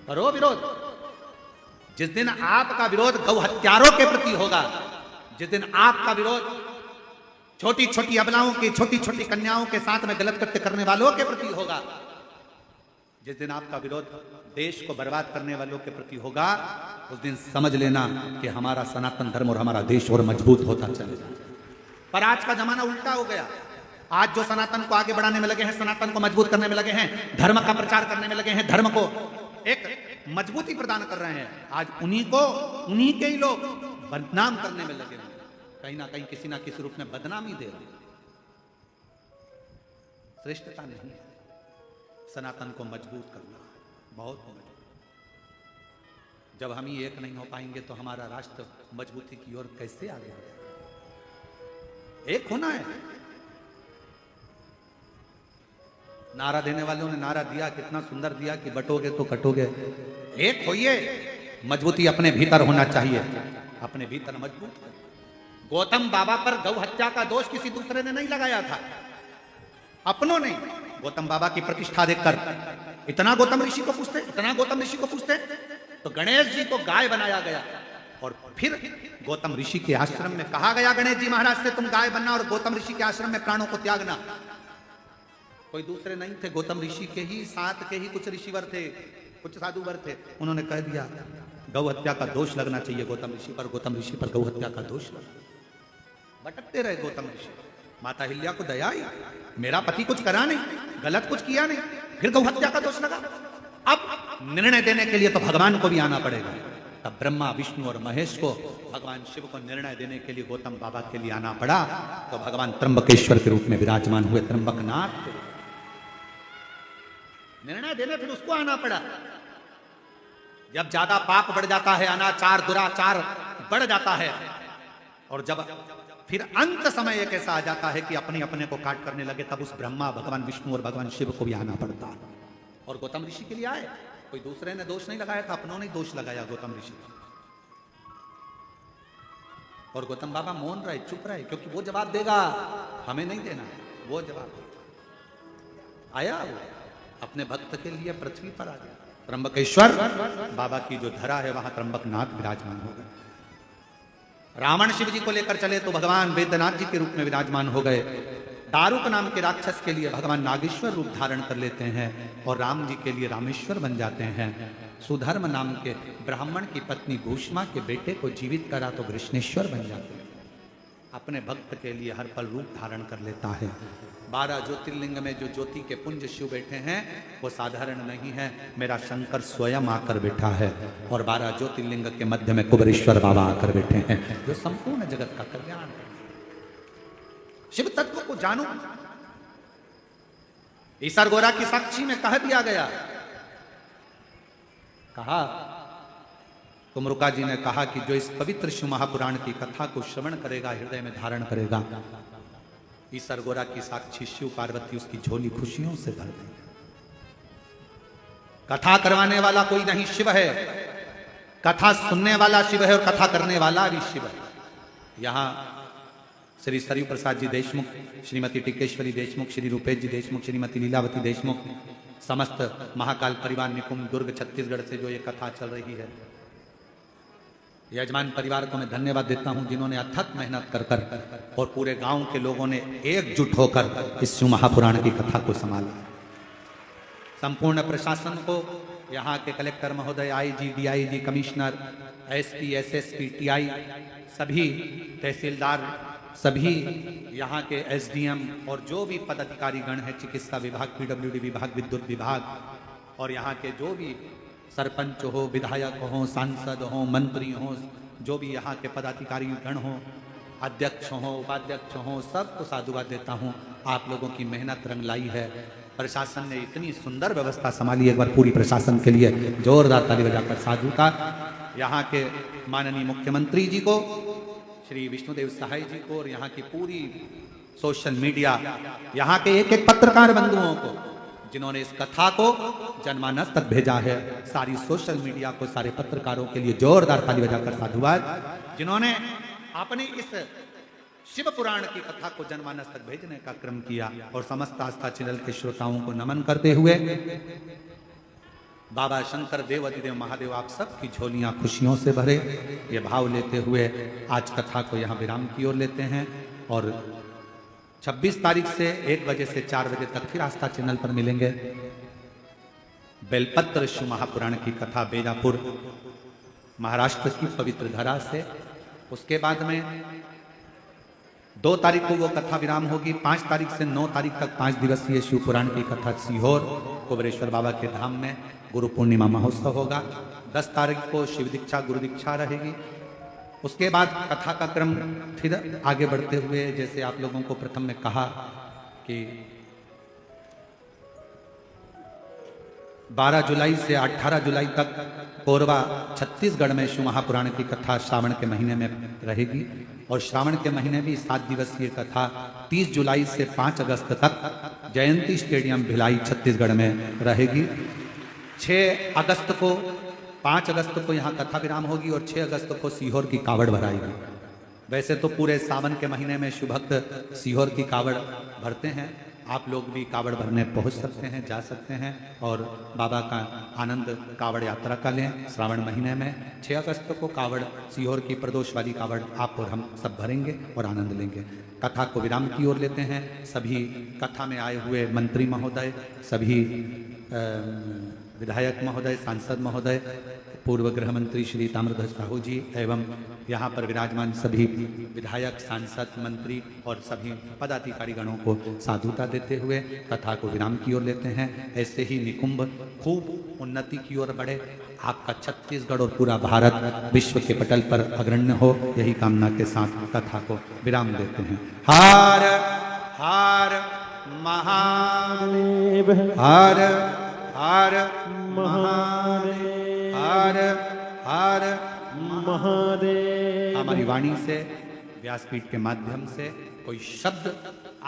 करो विरोध। जिस दिन आपका विरोध गौ हत्यारों के प्रति होगा, जिस दिन आपका विरोध छोटी छोटी अबलाओं की, छोटी छोटी कन्याओं के साथ में गलत कृत्य करने वालों के प्रति होगा, जिस दिन आपका विरोध देश को बर्बाद करने वालों के प्रति होगा, उस दिन समझ लेना कि हमारा सनातन धर्म और हमारा देश और मजबूत होता चलेगा। पर आज का जमाना उल्टा हो गया। आज जो सनातन को आगे बढ़ाने में लगे हैं, सनातन को मजबूत करने में लगे हैं, धर्म का प्रचार करने में लगे हैं, धर्म को एक मजबूती प्रदान कर रहे हैं, आज उन्हीं के ही लोग बदनाम करने में लगे हैं। कहीं ना कहीं किसी ना किसी रूप में बदनामी दे रहे हैं। श्रेष्ठता नहीं है, सनातन को मजबूत करना बहुत मजबूत। जब हम ही एक नहीं हो पाएंगे तो हमारा राष्ट्र मजबूती की ओर कैसे आगे बढ़ेगा? एक होना है। नारा देने वालों ने नारा दिया, कितना सुंदर दिया कि बटोगे तो कटोगे। एक होइए, मजबूती अपने भीतर होना चाहिए, अपने भीतर मजबूत करें। गौतम बाबा पर गौ हत्या का दोष किसी दूसरे ने नहीं लगाया था, अपनों ने। गौतम बाबा की प्रतिष्ठा देखकर इतना गौतम ऋषि को पूछते, इतना गौतम ऋषि को पूछते, तो गणेश जी को गाय बनाया गया और फिर गौतम ऋषि के आश्रम में कहा गया, गणेश जी महाराज से तुम गाय बनना और गौतम ऋषि के आश्रम में प्राणों को त्यागना। कोई दूसरे नहीं थे, गौतम ऋषि के ही साथ के ही कुछ ऋषिवर थे, कुछ साधुवर थे। उन्होंने कह दिया गौ हत्या का दोष लगना चाहिए गौतम ऋषि पर, गौतम ऋषि पर गौ हत्या का दोष लगा। भटकते रहे गौतम ऋषि। माता हिल्या को दया आई, मेरा पति कुछ करा नहीं, गलत कुछ किया नहीं, फिर गौ हत्या का दोष लगा। अब निर्णय देने के लिए तो भगवान को भी आना पड़ेगा। तब ब्रह्मा विष्णु और महेश को, भगवान शिव को निर्णय देने के लिए गौतम बाबा के लिए आना पड़ा। तो भगवान त्र्यंबकेश्वर के रूप में विराजमान हुए, त्र्यंबकनाथ के रूप में। निर्णय देने फिर उसको आना पड़ा। जब ज्यादा पाप बढ़ जाता है, अनाचार दुराचार बढ़ जाता है, और जब फिर अंत समय एक ऐसा आ जाता है कि अपने अपने को काट करने लगे, तब उस ब्रह्मा, भगवान विष्णु और भगवान शिव को भी आना पड़ता। और गौतम ऋषि के लिए आए। कोई दूसरे ने दोष नहीं लगाया था, अपनों ने दोष लगाया गौतम ऋषि। और गौतम बाबा मौन रहे, चुप रहे, क्योंकि वो जवाब देगा, हमें नहीं देना, वो जवाब देगा। आया वो अपने भक्त के लिए पृथ्वी पर आ गया। त्र्यंबकेश्वर बाबा की जो धरा है, वहां त्र्यंबकनाथ विराजमान हो गए। रावण शिव जी को लेकर चले तो भगवान वेदनाथ जी के रूप में विराजमान हो गए। दारुक नाम के राक्षस के लिए भगवान नागेश्वर रूप धारण कर लेते हैं, और राम जी के लिए रामेश्वर बन जाते हैं। सुधर्म नाम के ब्राह्मण की पत्नी भूष्मा के बेटे को जीवित करा तो कृष्णेश्वर बन जाते हैं। अपने भक्त के लिए हर पल रूप धारण कर लेता है। 12 ज्योतिर्लिंग में जो ज्योति के पुंज शिव बैठे हैं, वो साधारण नहीं है, मेरा शंकर स्वयं आकर बैठा है। और 12 ज्योतिर्लिंग के मध्य में कुबेरेश्वर बाबा आकर बैठे हैं, जो संपूर्ण जगत का कल्याण है। शिव तत्व को जानो। ईसर गोरा की साक्षी में कह दिया गया, कहा कुमरुका जी ने कहा कि जो इस पवित्र शिव महापुराण की कथा को श्रवण करेगा, हृदय में धारण करेगा, ईसर गोरा की साक्षी शिव पार्वती उसकी झोली खुशियों से भर देंगे। कथा करवाने वाला कोई नहीं, शिव है। कथा सुनने वाला शिव है, और कथा करने वाला भी शिव है। यहां श्री सरयू प्रसाद जी देशमुख, श्रीमती टिकेश्वरी देशमुख, श्री रूपेश जी देशमुख, श्रीमती लीलावती देशमुख, समस्त महाकाल परिवार निकुंज दुर्ग छत्तीसगढ़ से जो ये कथा चल रही है, यजमान परिवार को मैं धन्यवाद देता हूं, जिन्होंने अथक मेहनत कर कर और पूरे गांव के लोगों ने एकजुट होकर इस शिव महापुराण की कथा को संभाला। संपूर्ण प्रशासन को, यहाँ के कलेक्टर महोदय, IG, DIG, commissioner, SP, SSP, TI, सभी तहसीलदार, सभी यहाँ के एसडीएम और जो भी पदाधिकारी गण है, चिकित्सा विभाग, पीडब्ल्यूडी विभाग, विद्युत विभाग, और यहाँ के जो भी सरपंच हो, विधायक हो, सांसद हो, मंत्री हो, जो भी यहाँ के पदाधिकारी गण हो, अध्यक्ष हो, उपाध्यक्ष हो, सबको साधुवाद देता हूँ। आप लोगों की मेहनत रंग लाई है। प्रशासन ने इतनी सुंदर व्यवस्था संभाली, एक बार पूरी प्रशासन के लिए जोरदार ताली बजाकर साधु का। यहाँ के माननीय मुख्यमंत्री जी को, श्री विष्णुदेव सहाय जी को, और यहाँ की पूरी सोशल मीडिया, यहाँ के एक एक पत्रकार बंधुओं को, जिन्होंने इस कथा को जनमानस तक भेजा है, सारी सोशल मीडिया को, सारे पत्रकारों के लिए जोरदार ताली बजाकर साधुवाद, जिन्होंने अपने इस शिव पुराण की कथा को जनमानस तक भेजने का क्रम किया। और समस्त आस्था चैनल के श्रोताओं को नमन करते हुए, बाबा शंकर देव अधिदेव महादेव आप सबकी झोलियां खुशियों से भरे, ये भाव लेते हुए आज कथा को यहाँ विराम की ओर लेते हैं। और 26 तारीख से 1 बजे से 4 बजे तक फिर आस्था चैनल पर मिलेंगे। बेलपत्र शिव महापुराण की कथा बेजापुर महाराष्ट्र की पवित्र धरा से। उसके बाद में 2 तारीख को वो कथा विराम होगी। 5 तारीख से 9 तारीख तक 5 दिवसीय शिव पुराण की कथा सीहोर कुबेरेश्वर बाबा के धाम में गुरु पूर्णिमा महोत्सव होगा। 10 तारीख को शिव दीक्षा गुरु दीक्षा रहेगी। उसके बाद कथा का क्रम फिर आगे बढ़ते हुए, जैसे आप लोगों को प्रथम में कहा कि 12 जुलाई से 18 जुलाई तक कोरबा छत्तीसगढ़ में शिव महापुराण की कथा श्रावण के महीने में रहेगी। और श्रावण के महीने भी 7 दिवसीय कथा 30 जुलाई से 5 अगस्त तक जयंती स्टेडियम भिलाई छत्तीसगढ़ में रहेगी। 6 अगस्त को 5 अगस्त को यहाँ कथा विराम होगी, और 6 अगस्त को सीहोर की कावड़ भराएगी। वैसे तो पूरे सावन के महीने में शिव भक्त सीहोर की कावड़ भरते हैं। आप लोग भी कावड़ भरने पहुंच सकते हैं, जा सकते हैं, और बाबा का आनंद कावड़ यात्रा का लें। श्रावण महीने में 6 अगस्त को कावड़, सीहोर की प्रदोष वाली कावड़ आप और हम सब भरेंगे और आनंद लेंगे। कथा को विराम की ओर लेते हैं। सभी कथा में आए हुए मंत्री महोदय, सभी विधायक महोदय, सांसद महोदय, पूर्व गृह मंत्री श्री ताम्रध्वज साहू जी एवं यहाँ पर विराजमान सभी विधायक, सांसद, मंत्री और सभी पदाधिकारी गणों को साधुता देते हुए कथा को विराम की ओर लेते हैं। ऐसे ही निकुंभ खूब उन्नति की ओर बढ़े, आपका छत्तीसगढ़ और पूरा भारत विश्व के पटल पर अग्रण्य हो, यही कामना के साथ कथा को विराम देते हैं। हर हर महादेव, हर हर महादेव, हर हर महादेव। हमारी वाणी से, व्यासपीठ के माध्यम से कोई शब्द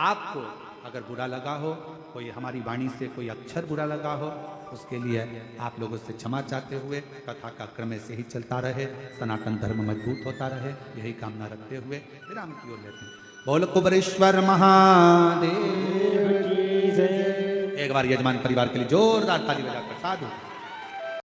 आपको अगर बुरा लगा हो, कोई हमारी वाणी से कोई अक्षर बुरा लगा हो, उसके लिए आप लोगों से क्षमा चाहते हुए कथा का क्रम से ही चलता रहे, सनातन धर्म मजबूत होता रहे, यही कामना रखते हुए विराम की ओर लेते हैं। बोल कुबरेश्वर महादेव की जय। एक बार यजमान परिवार के लिए जोरदार ताली बजाकर साधु।